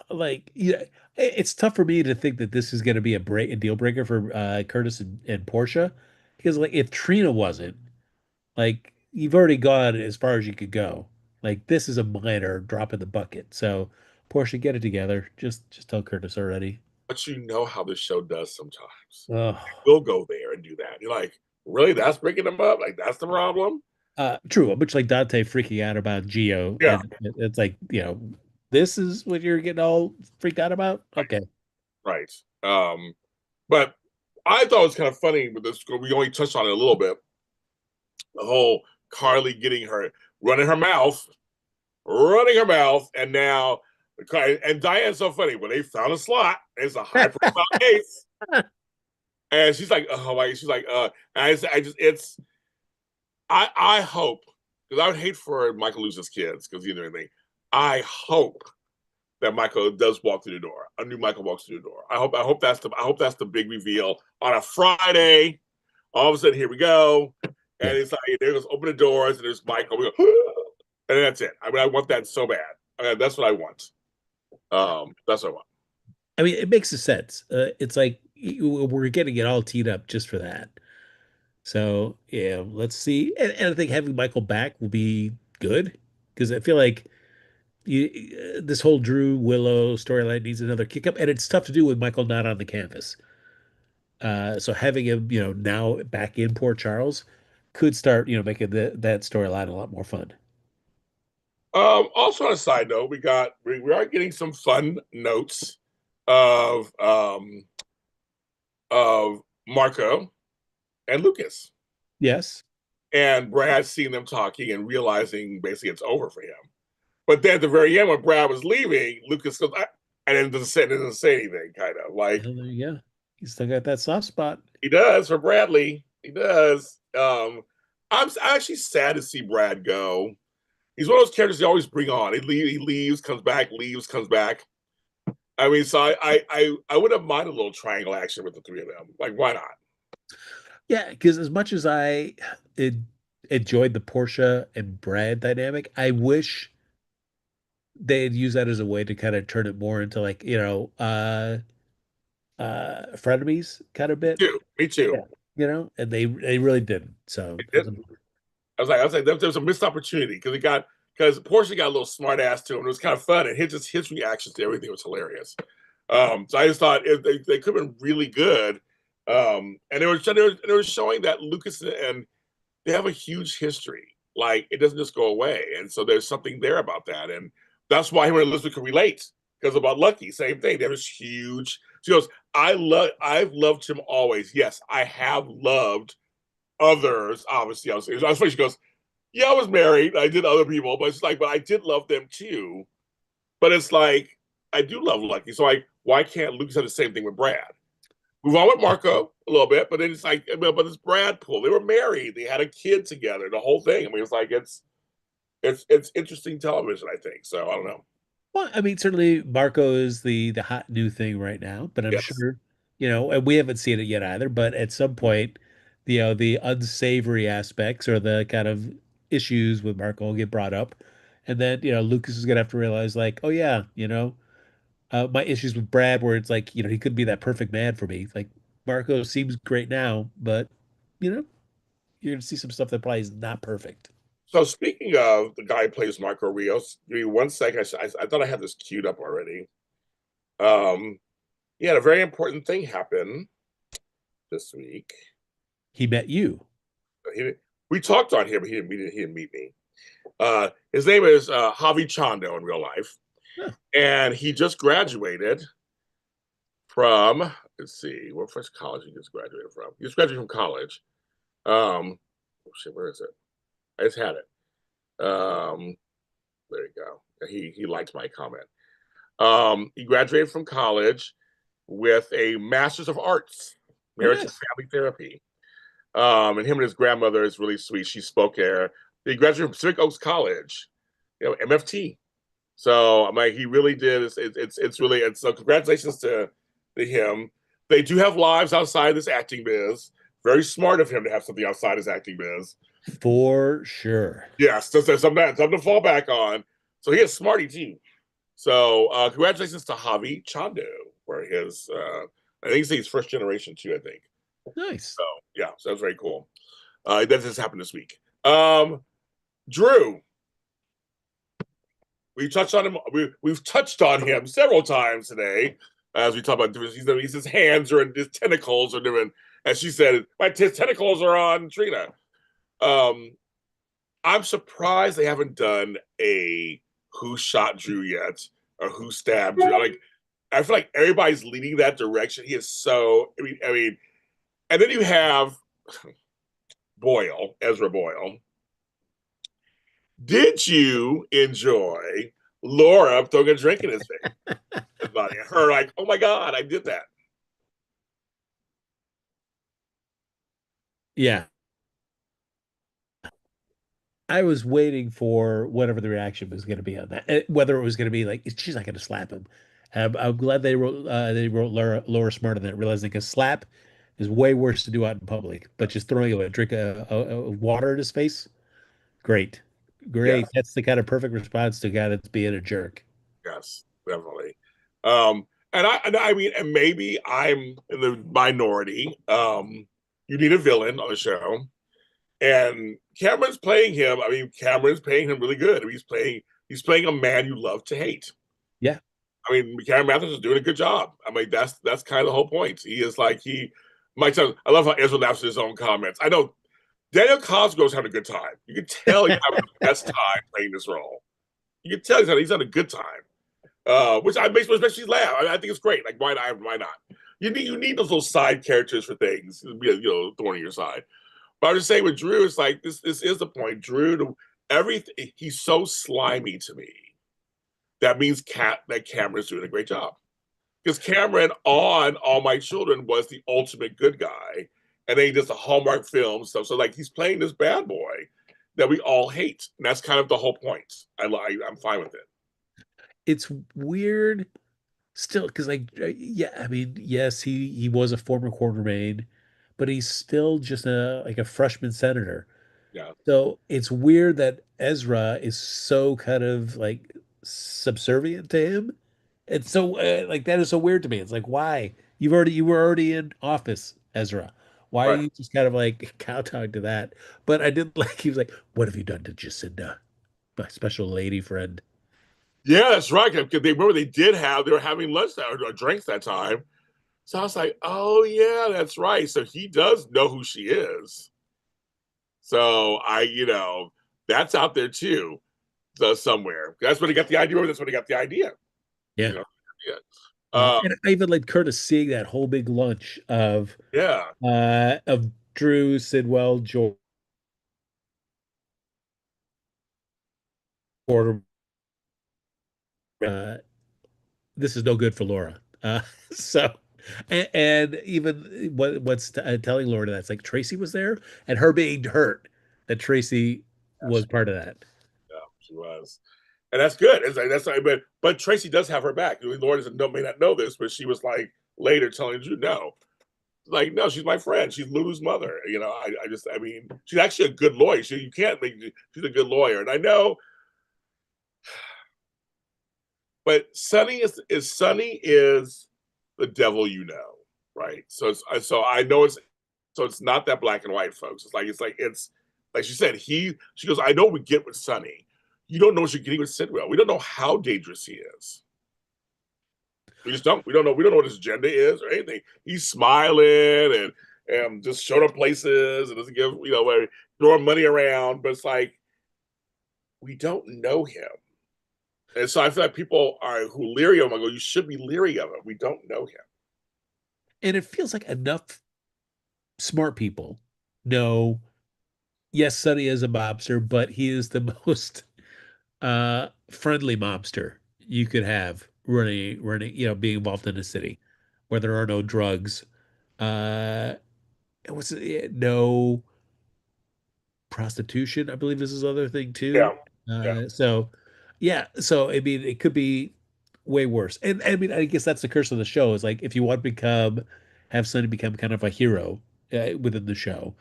Like yeah, it's tough for me to think that this is going to be a deal breaker for Curtis and Portia, because like if Trina wasn't, like you've already gone as far as you could go. Like this is a minor drop in the bucket. So Portia, get it together. Just tell Curtis already. But you know how this show does sometimes. Oh, We'll go there and do that. You're like, really? That's breaking them up? Like that's the problem? true. Much like Dante freaking out about Geo, Yeah, and it's like this is what you're getting all freaked out about. Okay. right. But I thought it was kind of funny with this. We only touched on it a little bit. The whole Carly getting her running her mouth, and now and Diane's so funny when they found a slot. It's a high profile case, and she's like, oh my, she's like, I just it's I hope because I would hate for Michael lose his kids because you know what I mean. I hope that Michael does walk through the door. A new Michael walks through the door. I hope that's the big reveal on a Friday. All of a sudden, here we go, Yeah. and it's like they just open the doors and there's Michael. We go, and that's it. I mean, I want that so bad. I mean, that's what I want. That's what I want. I mean, it makes sense. It's like we're getting it all teed up just for that. So yeah, let's see. And I think having Michael back will be good because I feel like this whole Drew Willow storyline needs another kick up, and it's tough to do with Michael not on the canvas. So having him, now back in Port Charles could start, making that storyline a lot more fun. Also, on a side note, we are getting some fun notes of of Marco and Lucas, Yes. and Brad seeing them talking and realizing basically it's over for him. But then at the very end, when Brad was leaving, Lucas goes, and then doesn't say anything, kind of like Well, there you go. He's still got that soft spot. he does for Bradley. He does. I'm actually sad to see Brad go. He's one of those characters they always bring on. He leaves, comes back, leaves, comes back. I mean, so I wouldn't mind a little triangle action with the three of them. Like, why not? Yeah, because as much as I en- enjoyed the Portia and Brad dynamic, I wish they had used that as a way to kind of turn it more into like, frenemies kind of bit. Me too. Yeah. And they really didn't. So It that's a didn't. I was like, there was a missed opportunity because Portia got a little smart ass to him. It was kind of fun, and his reactions to everything was hilarious. So I just thought they could have been really good. And they were showing that Lucas and they have a huge history. Like it doesn't just go away, and so there's something there about that, and that's why him and Elizabeth can relate. Because about Lucky, same thing. There was huge. She goes, I've loved him always. Yes, I have loved others. Obviously, I was funny. She goes, yeah, I was married. I did other people, but it's like, but I did love them too. But it's like, I do love Lucky. So like, why can't Lucas have the same thing with Brad? Move on with Marco a little bit, but then it's like, but it's Brad Pool. They were married. They had a kid together. The whole thing. I mean, it's like it's interesting television. I think so. I don't know. Well, I mean, certainly Marco is the hot new thing right now, but I'm Yes, sure, and we haven't seen it yet either, but at some point, the unsavory aspects or the kind of issues with Marco will get brought up. And then, Lucas is gonna have to realize like, oh yeah, my issues with Brad where it's like, he could be that perfect man for me. Like Marco seems great now, but you know, you're gonna see some stuff that probably is not perfect. so speaking of the guy who plays Marco Rios, give me 1 second. I thought I had this queued up already. Um, he had a very important thing happen this week. He met you. He, we talked on here, but he didn't meet me. His name is Javi Chando in real life, Huh, and he just graduated from. Let's see, what first college he just graduated from? He just graduated from college. Oh shit, where is it? I just had it. There you go. He liked my comment. He graduated from college with a Master's of Arts, oh, Marriage and nice. Family Therapy. And him and his grandmother is really sweet. She spoke there. He graduated from Pacific Oaks College, MFT. So I'm like, he really did. It's really and so congratulations to him. They do have lives outside this acting biz. Very smart of him to have something outside his acting biz. For sure. Yes, there's something to fall back on. So he is smarty too. So congratulations to Javi Chando for his. I think he's first generation too. I think Nice. so. Yeah, so that's very cool. That just happened this week. Drew, we touched on him. We've touched on him several times today as we talk about different. His hands are in his tentacles are different. As she said, his tentacles are on Trina. Um, I'm surprised they haven't done a who shot Drew yet or who stabbed Drew. I feel like everybody's leading that direction. He is so. I mean, and then you have Boyle, Ezra Boyle. Did you enjoy Laura throwing a drink in his face? Her like, oh my god, I did that. Yeah. I was waiting for whatever the reaction was going to be on that. Whether it was going to be like, she's not going to slap him. I'm glad they wrote Laura smarter than that, realizing because slap is way worse to do out in public. But just throwing a drink of water in his face, great, great. Yes, That's the kind of perfect response to a guy that's being a jerk. yes, definitely. And I mean, and maybe I'm in the minority. You need a villain on the show, and Cameron's playing him. I mean, Cameron's playing him really good. I mean, he's playing a man you love to hate. Yeah, I mean, Cameron Mathers is doing a good job. I mean, that's kind of the whole point. He is like he. Mike, I love how Ezra laughs at his own comments. I know Daniel Cosgrove's having a good time. You can tell he's having the best time playing this role. You can tell he's having a good time, which I makes me especially laugh. I think it's great. Like why not? You need those little side characters for things. Be thorn in your side. But I'm just saying with Drew, it's like this is the point. Drew, everything he's so slimy to me. That means that Cameron's doing a great job because Cameron on All My Children was the ultimate good guy, and then he does the Hallmark film stuff. So like he's playing this bad boy that we all hate, and that's kind of the whole point. I'm fine with it. It's weird still because like yeah, I mean, yes, he was a former quartermain, but he's still just a like a freshman senator. Yeah, So it's weird that Ezra is so kind of like subservient to him. It's so like that is so weird to me. It's like why you were already in office, Ezra. Why are right. you just kind of like kowtowing to that? But I did like he was like, "What have you done to Jacinda, my special lady friend?" Yeah, that's right. Because they remember they were having lunch or drinks that time. So I was like, oh yeah, that's right. So he does know who she is. So that's out there too, so somewhere. That's when he got the idea. That's when he got the idea. You Yeah. know, yeah. Um, And I even like Curtis seeing that whole big lunch yeah, of Drew, Sidwell, George, Porter. Uh, this is no good for Laura. So, and even telling Laura that's like Tracy was there and her being hurt that Tracy was part of that. yeah, she was, and that's good. It's like, that's like, but Tracy does have her back. Laura doesn't know, may not know this, but she was like later telling you no. Like, no, she's my friend. She's Lulu's mother. I mean, she's actually a good lawyer. You can't make, she's a good lawyer. And I know, but Sonny is the devil, right? So I know it's not that black and white, folks. It's like she said, she goes, I know we get with Sonny. You don't know what you're getting with Sidwell. We don't know how dangerous he is. We just don't. We don't know what his agenda is or anything. He's smiling and just showing up places and doesn't give throwing money around. But it's like we don't know him, and so I feel like people are who leery of him. I go, you should be leery of him. We don't know him. And it feels like enough smart people know, yes, Sonny is a mobster, but he is the most friendly mobster you could have running, being involved in a city where there are no drugs. It was no prostitution, I believe is his other thing too. Yeah, yeah. Yeah, so I mean, it could be way worse. And I mean, I guess that's the curse of the show is like if you want to have Sonny become kind of a hero within the show,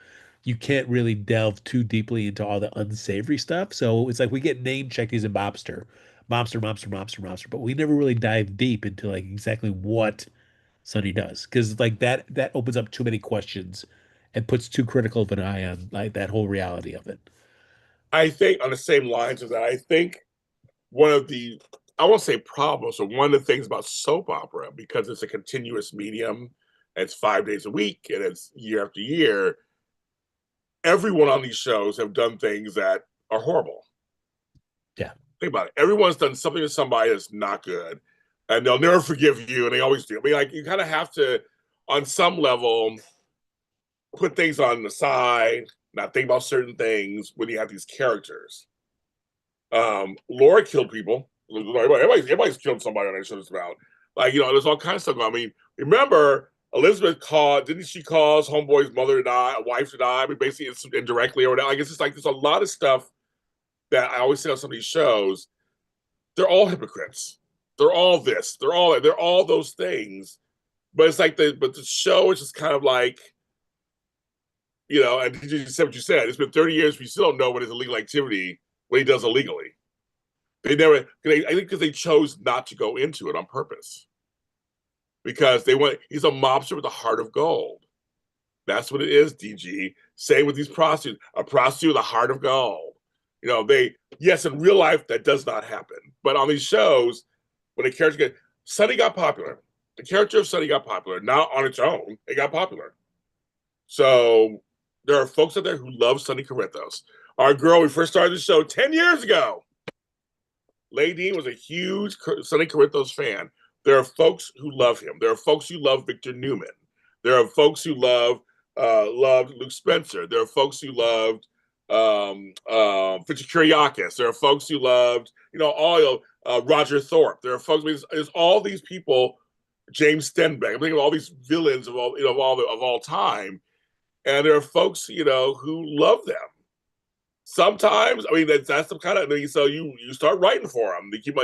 you can't really delve too deeply into all the unsavory stuff. So it's like we get name checked as a mobster, but we never really dive deep into like exactly what Sonny does because like that opens up too many questions and puts too critical of an eye on like that whole reality of it. I think on the same lines as that, I think one of the I won't say problems, but one of the things about soap opera, because it's a continuous medium, it's 5 days a week, and it's year after year, everyone on these shows have done things that are horrible. Yeah. Think about it. Everyone's done something to somebody that's not good, and they'll never forgive you, and they always do. I mean, like you kind of have to, on some level, put things on the side, not think about certain things when you have these characters. Laura killed people. Everybody's killed somebody on that show. It's about there's all kinds of stuff. I mean, remember Elizabeth didn't she cause homeboy's mother to die, a wife to die? I mean, basically, it's indirectly or whatever. I guess it's like there's a lot of stuff that I always say on some of these shows. They're all hypocrites. They're all this. They're all those things. But it's like the show is just kind of like and you said what you said. It's been 30 years. We still don't know what is illegal activity what he does illegally. They never. I think because they chose not to go into it on purpose. Because he's a mobster with a heart of gold. That's what it is, DG. Same with these prostitutes. A prostitute with a heart of gold. Yes, in real life that does not happen. But on these shows, when a character Sonny got popular. The character of Sonny got popular, not on its own. It got popular. So there are folks out there who love Sonny Corinthos. Our girl, we first started the show 10 years ago. Dean was a huge Sonny Corinthos fan. There are folks who love him. There are folks who love Victor Newman. There are folks who loved Luke Spencer. There are folks who loved Richard Kiriakis. There are folks who loved all Roger Thorpe. There are folks. There's all these people. James Stenbeck. I'm thinking of all these villains of all time. and there are folks, who love them. Sometimes, I mean, that's the kind of, so you start writing for them. You keep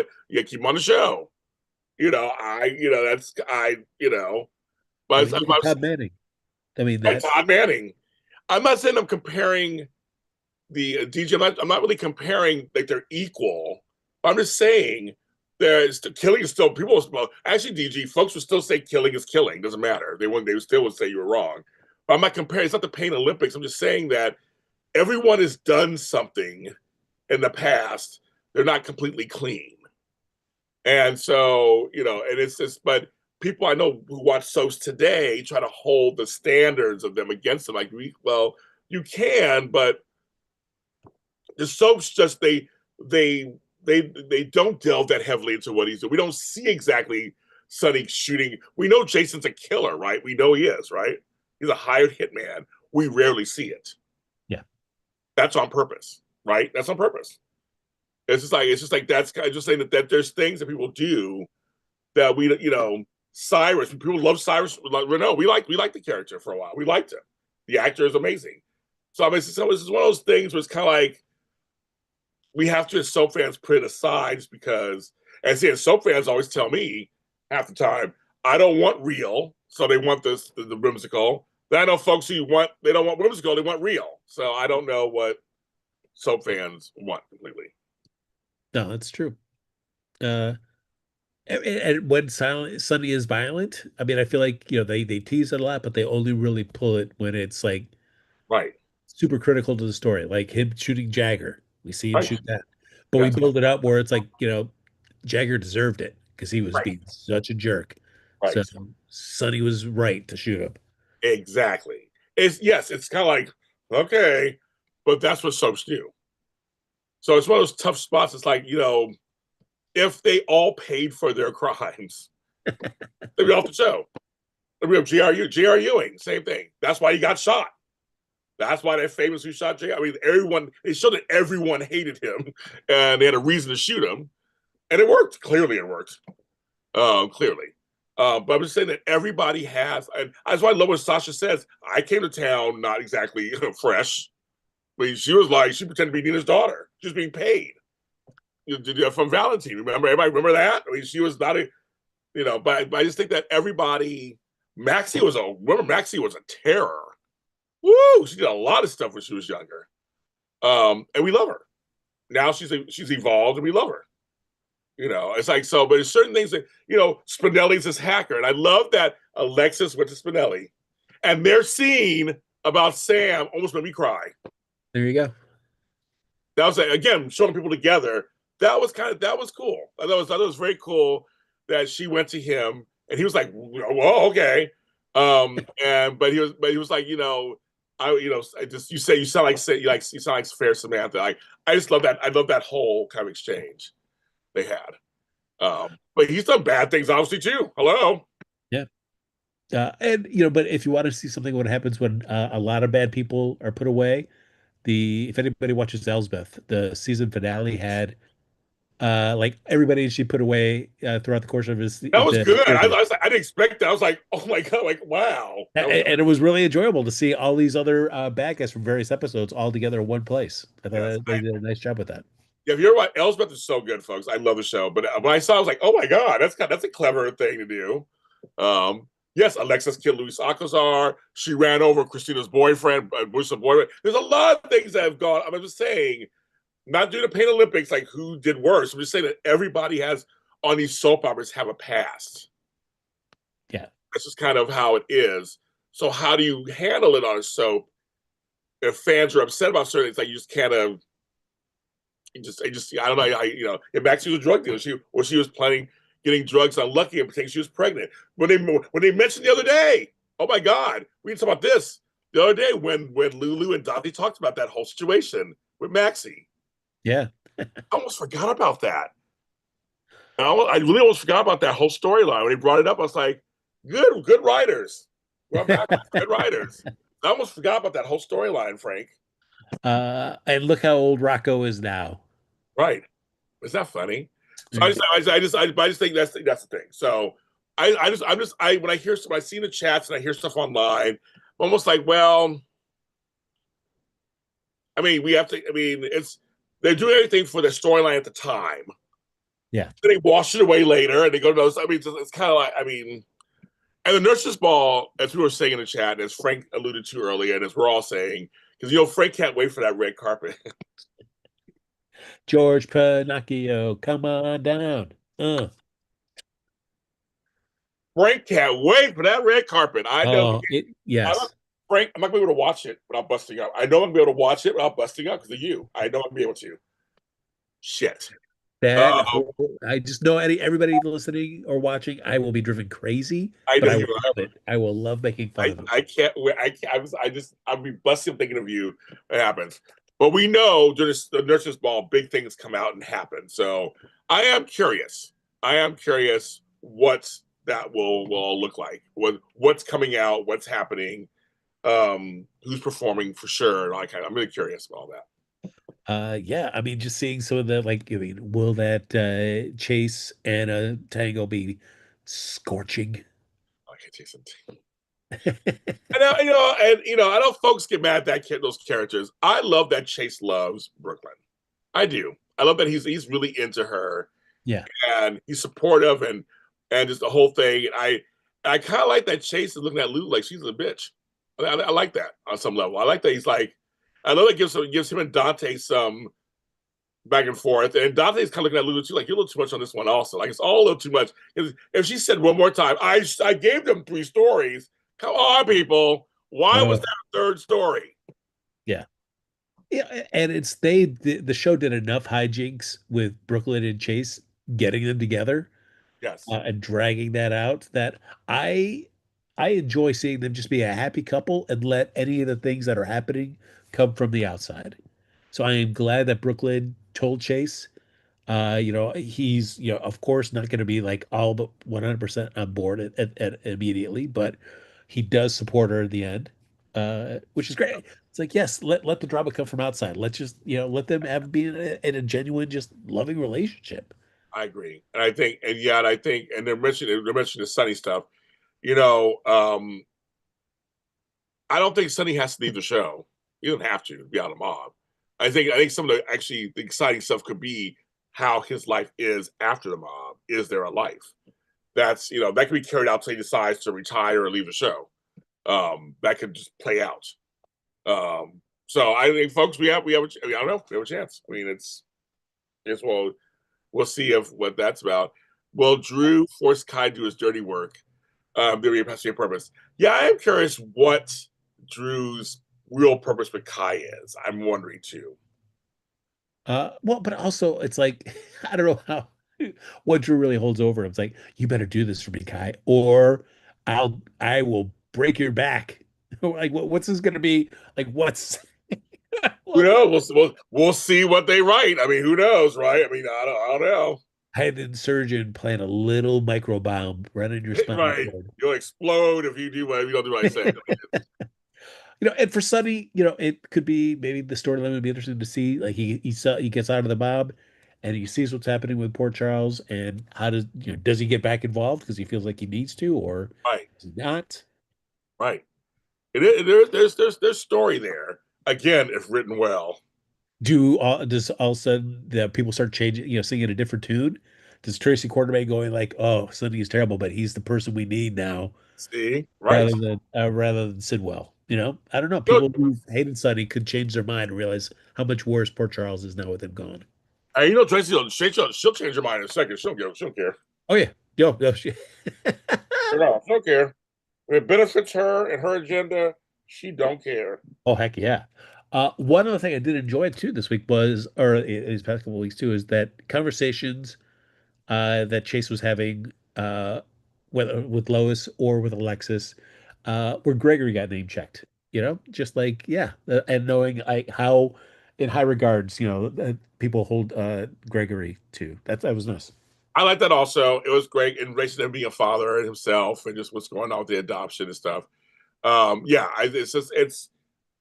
them on the show. That's I but mean, look at Todd Manning. I mean, like that Todd Manning. I'm not saying I'm comparing the DJ. I'm not really comparing like they're equal. I'm just saying there's killing is still people. Well, actually, DG folks would still say killing is killing. Doesn't matter. They still would say you were wrong. But I'm not comparing. It's not the Pain Olympics. I'm just saying that everyone has done something in the past. They're not completely clean, and so and it's just. But people I know who watch soaps today try to hold the standards of them against them. Like, well, you can, but the soaps just they don't delve that heavily into what he's doing. We don't see exactly Sonny shooting. We know Jason's a killer, right? We know he is, right? He's a hired hitman. We rarely see it. yeah. That's on purpose, right? That's on purpose. It's just like that's kind of just saying that there's things that people do that Cyrus. People love Cyrus. No, we like the character for a while. We liked him. The actor is amazing. So I mean, it's one of those things where it's kind of like we have to, as soap fans, put it aside because, as soap fans always tell me half the time, I don't want real, so they want the whimsical. Then I know folks who they don't want whimsical, they want real. So I don't know what soap fans want completely. No, that's true. Uh, and when Sunny is violent, I mean, I feel like they tease it a lot, but they only really pull it when it's like Right. super critical to the story, like him shooting Jagger. We see him Right. shoot that, but we Yes. build it up where it's like Jagger deserved it because he was Right. being such a jerk. So Right. Sonny was right to shoot him. Exactly. It's kind of like, okay, but that's what soaps do. So it's one of those tough spots. It's like, if they all paid for their crimes, they'd be off the show. They'd be J.R. Ewing, same thing. That's why he got shot. That's why they're famous who shot J. I mean, they showed that everyone hated him and they had a reason to shoot him. And it worked. Clearly, it worked. Clearly. But I'm just saying that everybody has, and that's why I love what Sasha says. I came to town not exactly fresh. I mean, she pretended to be Nina's daughter. She was being paid from Valentine. Everybody remember that? I mean, she was not but I just think that everybody, Maxie was a terror. Woo! She did a lot of stuff when she was younger. And we love her. Now she's evolved and we love her. It's like so, but there's certain things that, Spinelli's this hacker. And I love that Alexis went to Spinelli. And their scene about Sam almost made me cry. There you go. That was again showing people together. That was cool. I thought it was very cool that she went to him and he was like, "Well, okay," and but he was like, I just you sound like fair Samantha. I just love that. I love that whole kind of exchange they had. But he's done bad things obviously too. Hello. Yeah. And but if you want to see something what happens when a lot of bad people are put away, if anybody watches Elsbeth, the season finale had like everybody she put away throughout the course of That was the good. I series. was like, I didn't expect that. I was like, oh my god, like wow. And it was really enjoyable to see all these other bad guys from various episodes all together in one place. I thought Yes. they did a nice job with that. Yeah, if you're right, Elsbeth is so good, folks. I love the show. But when I saw, it, I was like, oh my god, that's a clever thing to do. Yes, Alexis killed Luis Alcazar. She ran over Christina's boyfriend, Bush's boyfriend. There's a lot of things that have gone. I'm just saying, not due to Pain Olympics, like who did worse. I'm just saying that everybody has on these soap operas have a past. Yeah. That's just kind of how it is. So how do you handle it on a soap if fans are upset about certain things? Like you just kind of I don't know. If Maxie was a drug dealer, she was planning getting drugs unlucky and pretending she was pregnant. When they mentioned the other day, oh my God, we can talk about this the other day when Lulu and Dottie talked about that whole situation with Maxie. Yeah. I almost forgot about that. I really almost forgot about that whole storyline. When he brought it up, I was like, good writers. Good writers. I almost forgot about that whole storyline, Frank. And look how old Rocco is now. Right. Is that funny? So Yeah. I just think that's the thing. So when I see the chats and I hear stuff online, almost like, well, I mean, we have to. I mean, it's they're doing everything for their storyline at the time. Yeah. Then they wash it away later, and they go to those. I mean, it's kind of like, I mean, and the nurses' ball, as we were saying in the chat, and as Frank alluded to earlier, and as we're all saying, because Frank can't wait for that red carpet. George Pinocchio, come on down. Frank can't wait for that red carpet. I know. I don't, Yes. Frank, I'm not gonna be able to watch it without busting up. I know I'm gonna be able to watch it without busting up because of you. I know I'm gonna be able to. Shit. That Uh, whole, I just know everybody listening or watching, I will be driven crazy, I but know I you. will love it. I will love making fun of it. I can't wait. I can't, I just I'll be busting thinking of you. It happens, but we know during the nurses' ball, big things come out and happen. So I am curious. I am curious what that will all look like. What's coming out? What's happening? Who's performing for sure? Like I'm really curious about all that. Yeah, I mean, just seeing some of the like, I mean, will that Chase and Tango be scorching? I can't taste it. And I know folks get mad at that those characters. I love that Chase loves Brooklyn. I do. I love that he's really into her Yeah. and he's supportive and just the whole thing. And I kind of like that Chase is looking at Lou like she's a bitch. I like that on some level. I like that he's like. I love that gives him and Dante some back and forth. And Dante's kind of looking at Lulu too, like you're a little too much on this one, also. Like it's all a little too much. If she said one more time, I gave them 3 stories. Come on, people. Why was Oh, that a third story? yeah. Yeah, and the show did enough hijinks with Brooklyn and Chase getting them together Yes, and dragging that out that I I enjoy seeing them just be a happy couple and let any of the things that are happening come from the outside. So I am glad that Brooklyn told Chase, he's, of course not going to be like all but 100% on board immediately, but he does support her in the end, which is great. It's like, yes, let the drama come from outside. Let's just, let them have be in a genuine, just loving relationship. I agree. And I think, and yeah, and I think, and they're mentioning the Sunny stuff. You know, I don't think Sunny has to leave the show. He doesn't have to be out of mob. I think some of the exciting stuff could be how his life is after the mob. Is there a life? That's that could be carried out till he decides to retire or leave the show. That could just play out. So I think, folks, I don't know, we have a chance. I mean, it's we'll see if what that's about. Will Drew force Kai to do his dirty work? There be a passion purpose. Yeah, I am curious what Drew's real purpose with Kai is. I'm wondering too. Well, but also it's like I don't know how what Drew really holds over him. It's like you better do this for me, Kai, or I will break your back. Like what's this gonna be? Like what's Who what? knows? We'll see what they write. I mean, who knows, right? I mean, I don't know. I had an surgeon plant a little microbiome right in your spinal Right. cord. You'll explode if you do what you don't do what I say. And for Sonny, it could be maybe the storyline would be interesting to see. Like he gets out of the mob and he sees what's happening with poor Charles and how does he get back involved because he feels like he needs to or Right. does he not? Right. There's story there. Again, if written well. Does all of a sudden the people start changing, singing a different tune? Does Tracy Quartermain going like, "Oh, Sonny is terrible, but he's the person we need now," See, right. rather than Sidwell? I don't know. You People who hated Sonny could change their mind and realize how much worse poor Charles is now with him gone. Tracy, she'll change her mind in a second. She'll care. Oh yeah, yo, No, she don't care. When it benefits her and her agenda, she don't care. oh heck yeah. One other thing I did enjoy too this week was, or these past couple of weeks too, is that conversations that Chase was having, whether with Lois or with Alexis, where Gregory got name checked. Just like yeah, and knowing how in high regards, people hold Gregory too. That was nice. I like that also. It was great in relation to him being a father and himself and just what's going on with the adoption and stuff. Yeah, it's.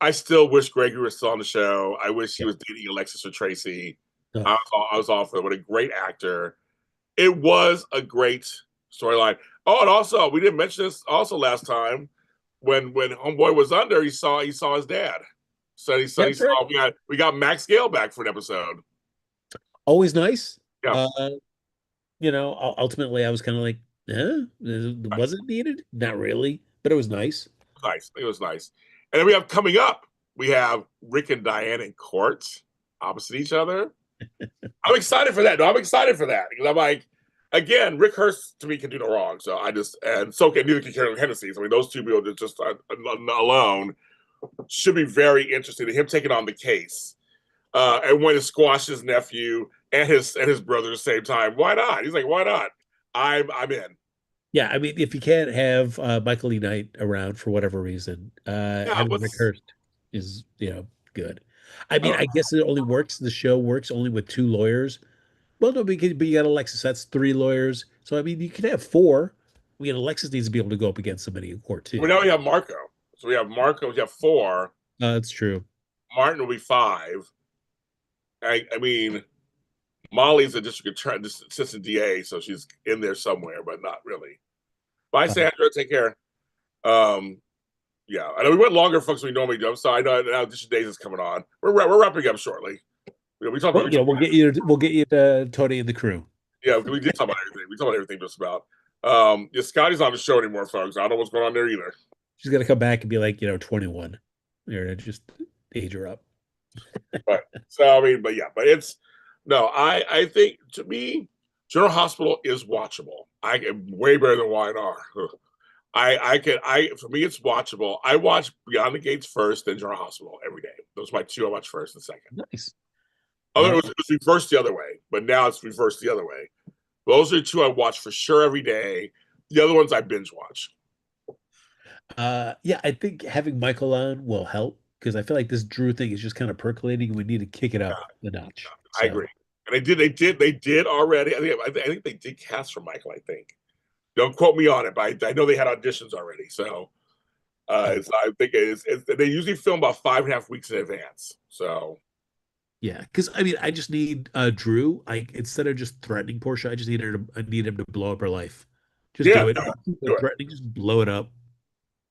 I still wish Gregory was still on the show. I wish he Yeah. was dating Alexis or Tracy. Oh, I was all for it. What a great actor. It was a great storyline. Oh, and also we didn't mention this also last time. when Homeboy was under, he saw his dad. He That's right. saw we got Max Gale back for an episode. Always nice. Yeah, Uh, ultimately I was kind of like, was it needed? Not really, but it was nice. nice. It was nice. And then we have coming up, we have Rick and Diane in court opposite each other. I'm excited for that. No, I'm excited for that because I'm like, again, Rick Hurst to me can do no wrong. So I just and so can neither can Karen Hennessy. I mean, those two people just alone should be very interesting. Him taking on the case and when to squash his nephew and his brother at the same time. Why not? He's like, why not? I'm in. Yeah, I mean, if you can't have Michael E. Knight around for whatever reason, Yeah, having Rick let's. Hurst is, good. I I mean, don't I know. guess it only works. The show works only with two lawyers. Well, no, but you got Alexis. That's three lawyers. So I mean, you could have four. I mean, Alexis needs to be able to go up against somebody in court Well, too. now we have Marco. So we have Marco. We have four. That's true. Martin will be five. I mean, Molly's a district attorney, assistant DA, so she's in there somewhere, but not really. Bye, Uh, Sandra. Take care. Um, yeah, I know we went longer, folks, than we normally do. So I know now District Days is coming on. We're wrapping up shortly. We talked about well, we'll get you to Tony and the crew. yeah, we did talk about everything. We talked about everything just about. Yeah, Scotty's not on the show anymore, folks. I don't know what's going on there either. She's gonna come back and be like, 21. Or just age her up. But so I mean, but yeah, but it's no. I think to me, General Hospital is watchable. I way better than YNR. I can for me it's watchable. I watch Beyond the Gates first, then General Hospital every day. Those are my two I watch first and second. Nice. Although Uh, it was reversed the other way, but now it's reversed the other way. Those are the two I watch for sure every day. The other ones I binge watch. yeah, I think having Michael on will help because I feel like this Drew thing is just kind of percolating. We need to kick it up a notch. I So agree. And they did already. I think they did cast for Michael. I think. Don't quote me on it, but I know they had auditions already. So uh, I think they usually film about 5.5 weeks in advance. So yeah, because I mean, I just need Drew. I instead of just threatening Portia, I need him to blow up her life. Just yeah, do it. do it. No Do it. threatening, just blow it up.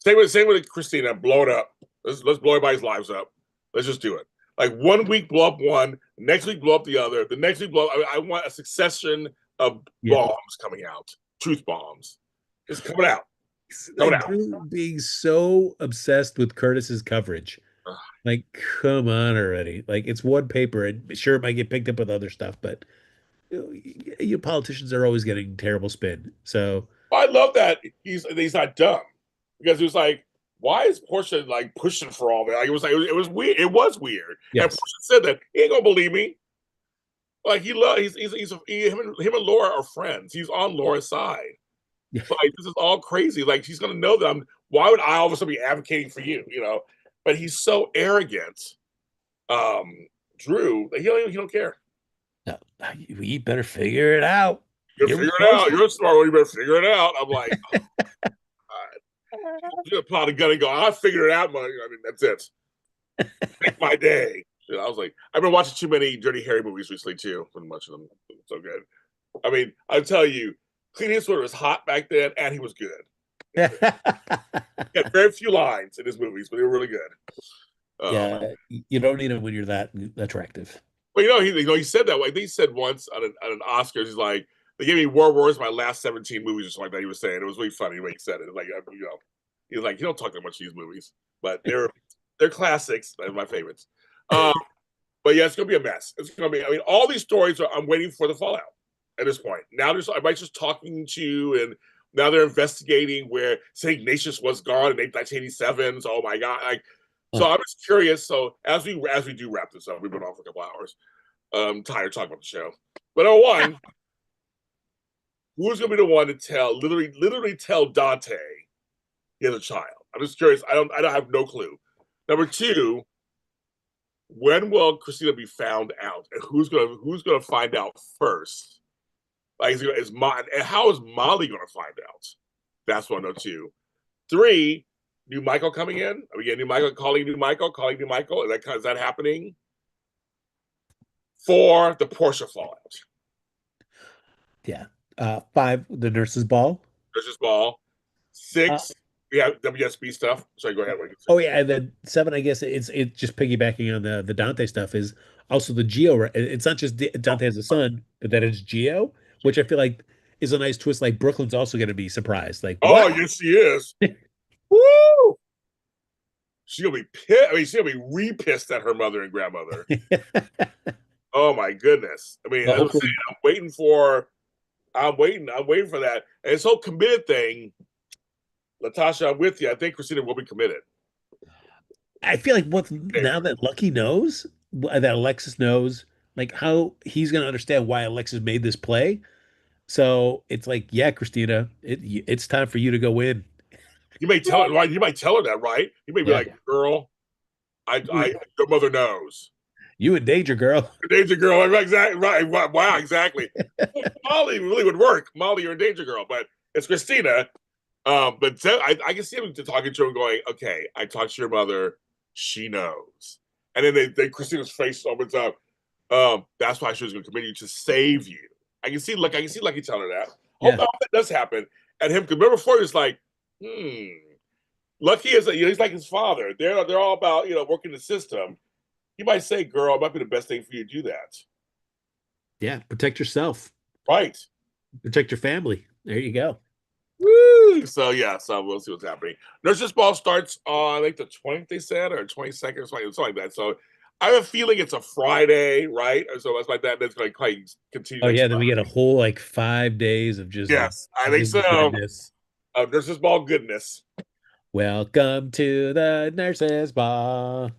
Same with Christina. Blow it up. Let's blow everybody's lives up. Let's just do it. Like 1 week blow up one, next week blow up the other, the next week blow. I want a succession of Yeah. bombs coming out, truth bombs, just coming out, coming Like out. Drew being so obsessed with Curtis's coverage. Like, come on already. Like, it's one paper, and sure, it might get picked up with other stuff, but politicians are always getting terrible spin. So, I love that he's not dumb because he was like, why is Portia like pushing for all that? Like, it was weird. It was weird, and yes. Portia said that he ain't gonna believe me. Like him and Laura are friends. He's on Laura's side. So like this is all crazy. Like she's gonna know that I'm. Why would I all of a sudden be advocating for you? But he's so arrogant. Drew, he don't care. No, we better figure it out. You You're figure it out. responsible. You're a smart one. You better figure it out. I'm like, you pull out a gun and go. I figured it out, man. I mean, that's it. Make my day. I was like, I've been watching too many Dirty Harry movies recently too. Been much of them so good. I mean, I tell you, Clint Eastwood was hot back then, and he was good. He had very few lines in his movies, but they were really good. Yeah, you don't need him when you're that attractive. Well, he said that way. He said once on an Oscars, he's like, they gave me War Wars my last 17 movies or something like that. He was saying it was really funny when he said it. Like he's like, you don't talk that much these movies, but they're classics. They're my favorites. Um, but yeah, it's gonna be a mess. It's gonna be. I mean, all these stories I'm waiting for the fallout at this point. Now everybody's just talking to, and now they're investigating where St. Ignatius was gone in 1987. So, oh my god, like. So I'm just curious. So as we do wrap this up, we've been on for a couple hours. Tired of talking about the show. But number one, who's gonna be the one to literally tell Dante he has a child? I'm just curious. I don't have no clue. Number two, when will Christina be found out, and who's gonna find out first? Like, and how is Molly gonna find out? That's one. No, two, three. New Michael coming in? Are we getting new Michael? Calling new Michael? Is that happening? For the Porsche fallout. Yeah. Five, the nurse's ball. Versus ball. Uh, 6. Yeah, WSB stuff. Sorry, go ahead. What you Oh say? yeah, and then seven, I guess it's just piggybacking on the Dante stuff is also the Geo. It's not just Dante has a son, but that it's Geo, which I feel like is a nice twist. Like Brooklyn's also going to be surprised. Like Oh, what? yes, she is. Woo! She'll be pissed. I mean, she'll be re-pissed at her mother and grandmother. Oh my goodness. I mean, Well, as I'm saying, hopefully, I'm waiting for that. And this whole committed thing, Latasha, I'm with you. I think Christina will be committed. I feel like once now that Lucky knows that Alexis knows, like how he's going to understand why Alexis made this play. So it's like, yeah, Christina, it's time for you to go in. You may tell her, right? You might tell her that, right? You may be Yeah, like, girl, you, your mother knows. you in danger, girl. Danger girl, exactly right. Wow, exactly. Molly really would work. Molly, you're a danger girl, but it's Christina. But I can see him talking to her going, okay, I talked to your mother. She knows. And then Christina's face opens up. That's why she was going to commit you to save you. I can see Lucky telling her that. Yeah, Hope that does happen. And him, because remember before he was like, Lucky is, he's like his father. They're all about, working the system. He might say, girl, it might be the best thing for you to do that. yeah. Protect yourself. Right. Protect your family. There you go. Woo! So yeah, so we'll see what's happening. Nurses Ball starts on like the 20th, they said, or 22nd, something like that. So I have a feeling it's a Friday, right? Or so it's like that. That's going to quite continue Oh next yeah, then we month. get a whole like 5 days of just Yes, I think movie so. goodness. Nurses Ball goodness. Welcome to the nurses ball.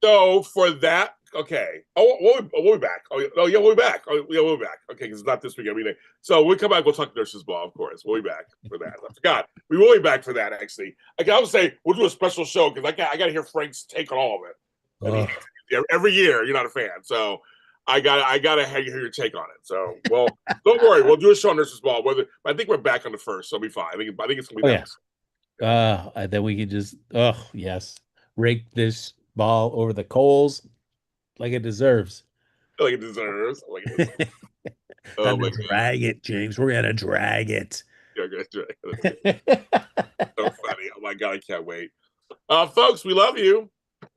So for that, okay. Oh, we'll be back. Oh yeah, we'll be back. Oh yeah, we'll be back. Okay, because it's not this week. Everything. So we'll come back. We'll talk Nurses Ball, of course. We'll be back for that. I forgot. We will be back for that. Actually, I would say we'll do a special show because I got to hear Frank's take on all of it. And Oh, every year, you're not a fan, so I gotta hear your take on it. So well, don't worry. We'll do a show on Nurses Ball. Whether I think we're back on the first, so it'll be fine. I think it's gonna be oh that. yeah. And then we can just yes, rake this ball over the coals like it deserves. Like it deserves. Like it deserves. Oh Time to my god. drag it, James. We're gonna drag it. Yeah, that's good. So funny. Oh my god, I can't wait. Folks, we love you.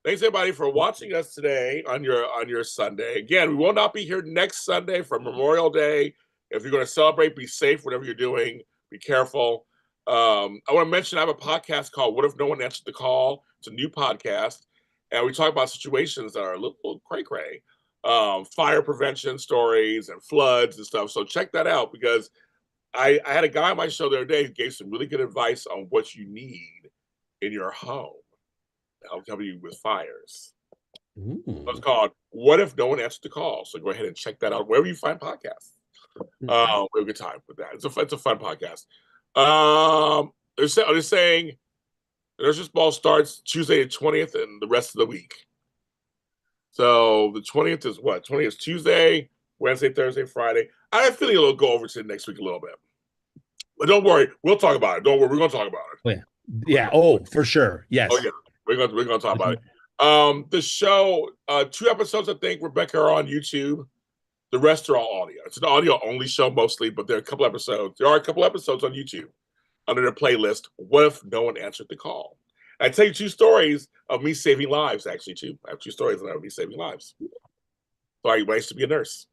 Thanks everybody for watching us today on your Sunday. Again, we will not be here next Sunday for Memorial Day. If you're going to celebrate, be safe, whatever you're doing. Be careful. I want to mention I have a podcast called What If No One Answered the Call? It's a new podcast. And we talk about situations that are a little cray-cray. Fire prevention stories and floods and stuff. So check that out because I had a guy on my show the other day who gave some really good advice on what you need in your home. I'll help you with fires. It's Ooh. called What If No One Answered the Call? So go ahead and check that out wherever you find podcasts. We have a good time with that. It's a fun podcast. They're saying the Nurses Ball starts Tuesday the 20th and the rest of the week. So the 20th is what? 20th is Tuesday, Wednesday, Thursday, Friday. I have a feeling it'll go over to next week a little bit. But don't worry, we'll talk about it. Don't worry, we're gonna talk about it. Oh, yeah. Yeah. Oh, for sure. Oh Yes. yeah, we're gonna talk about it. The show, 2 episodes, I think, Rebecca, are on YouTube. The rest are all audio. It's an audio only show mostly, but there are a couple episodes. There are a couple episodes on YouTube under the playlist. What if no one answered the call? I tell you 2 stories of me saving lives. Actually, too. I have 2 stories of me saving lives. So I used to be a nurse.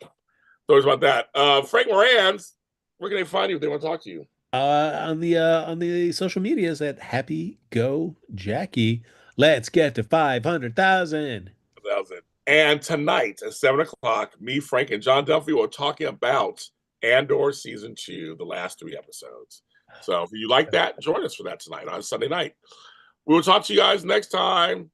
Stories about that. Frank Moran's. Where can they find you if they want to talk to you? On the social medias at Happy Go Jackie. Let's get to 500,000. And tonight at 7 o'clock, me, Frank, and John Duffy will talking about Andor season 2, the last 3 episodes. So if you like that, join us for that tonight on Sunday night. We will talk to you guys next time.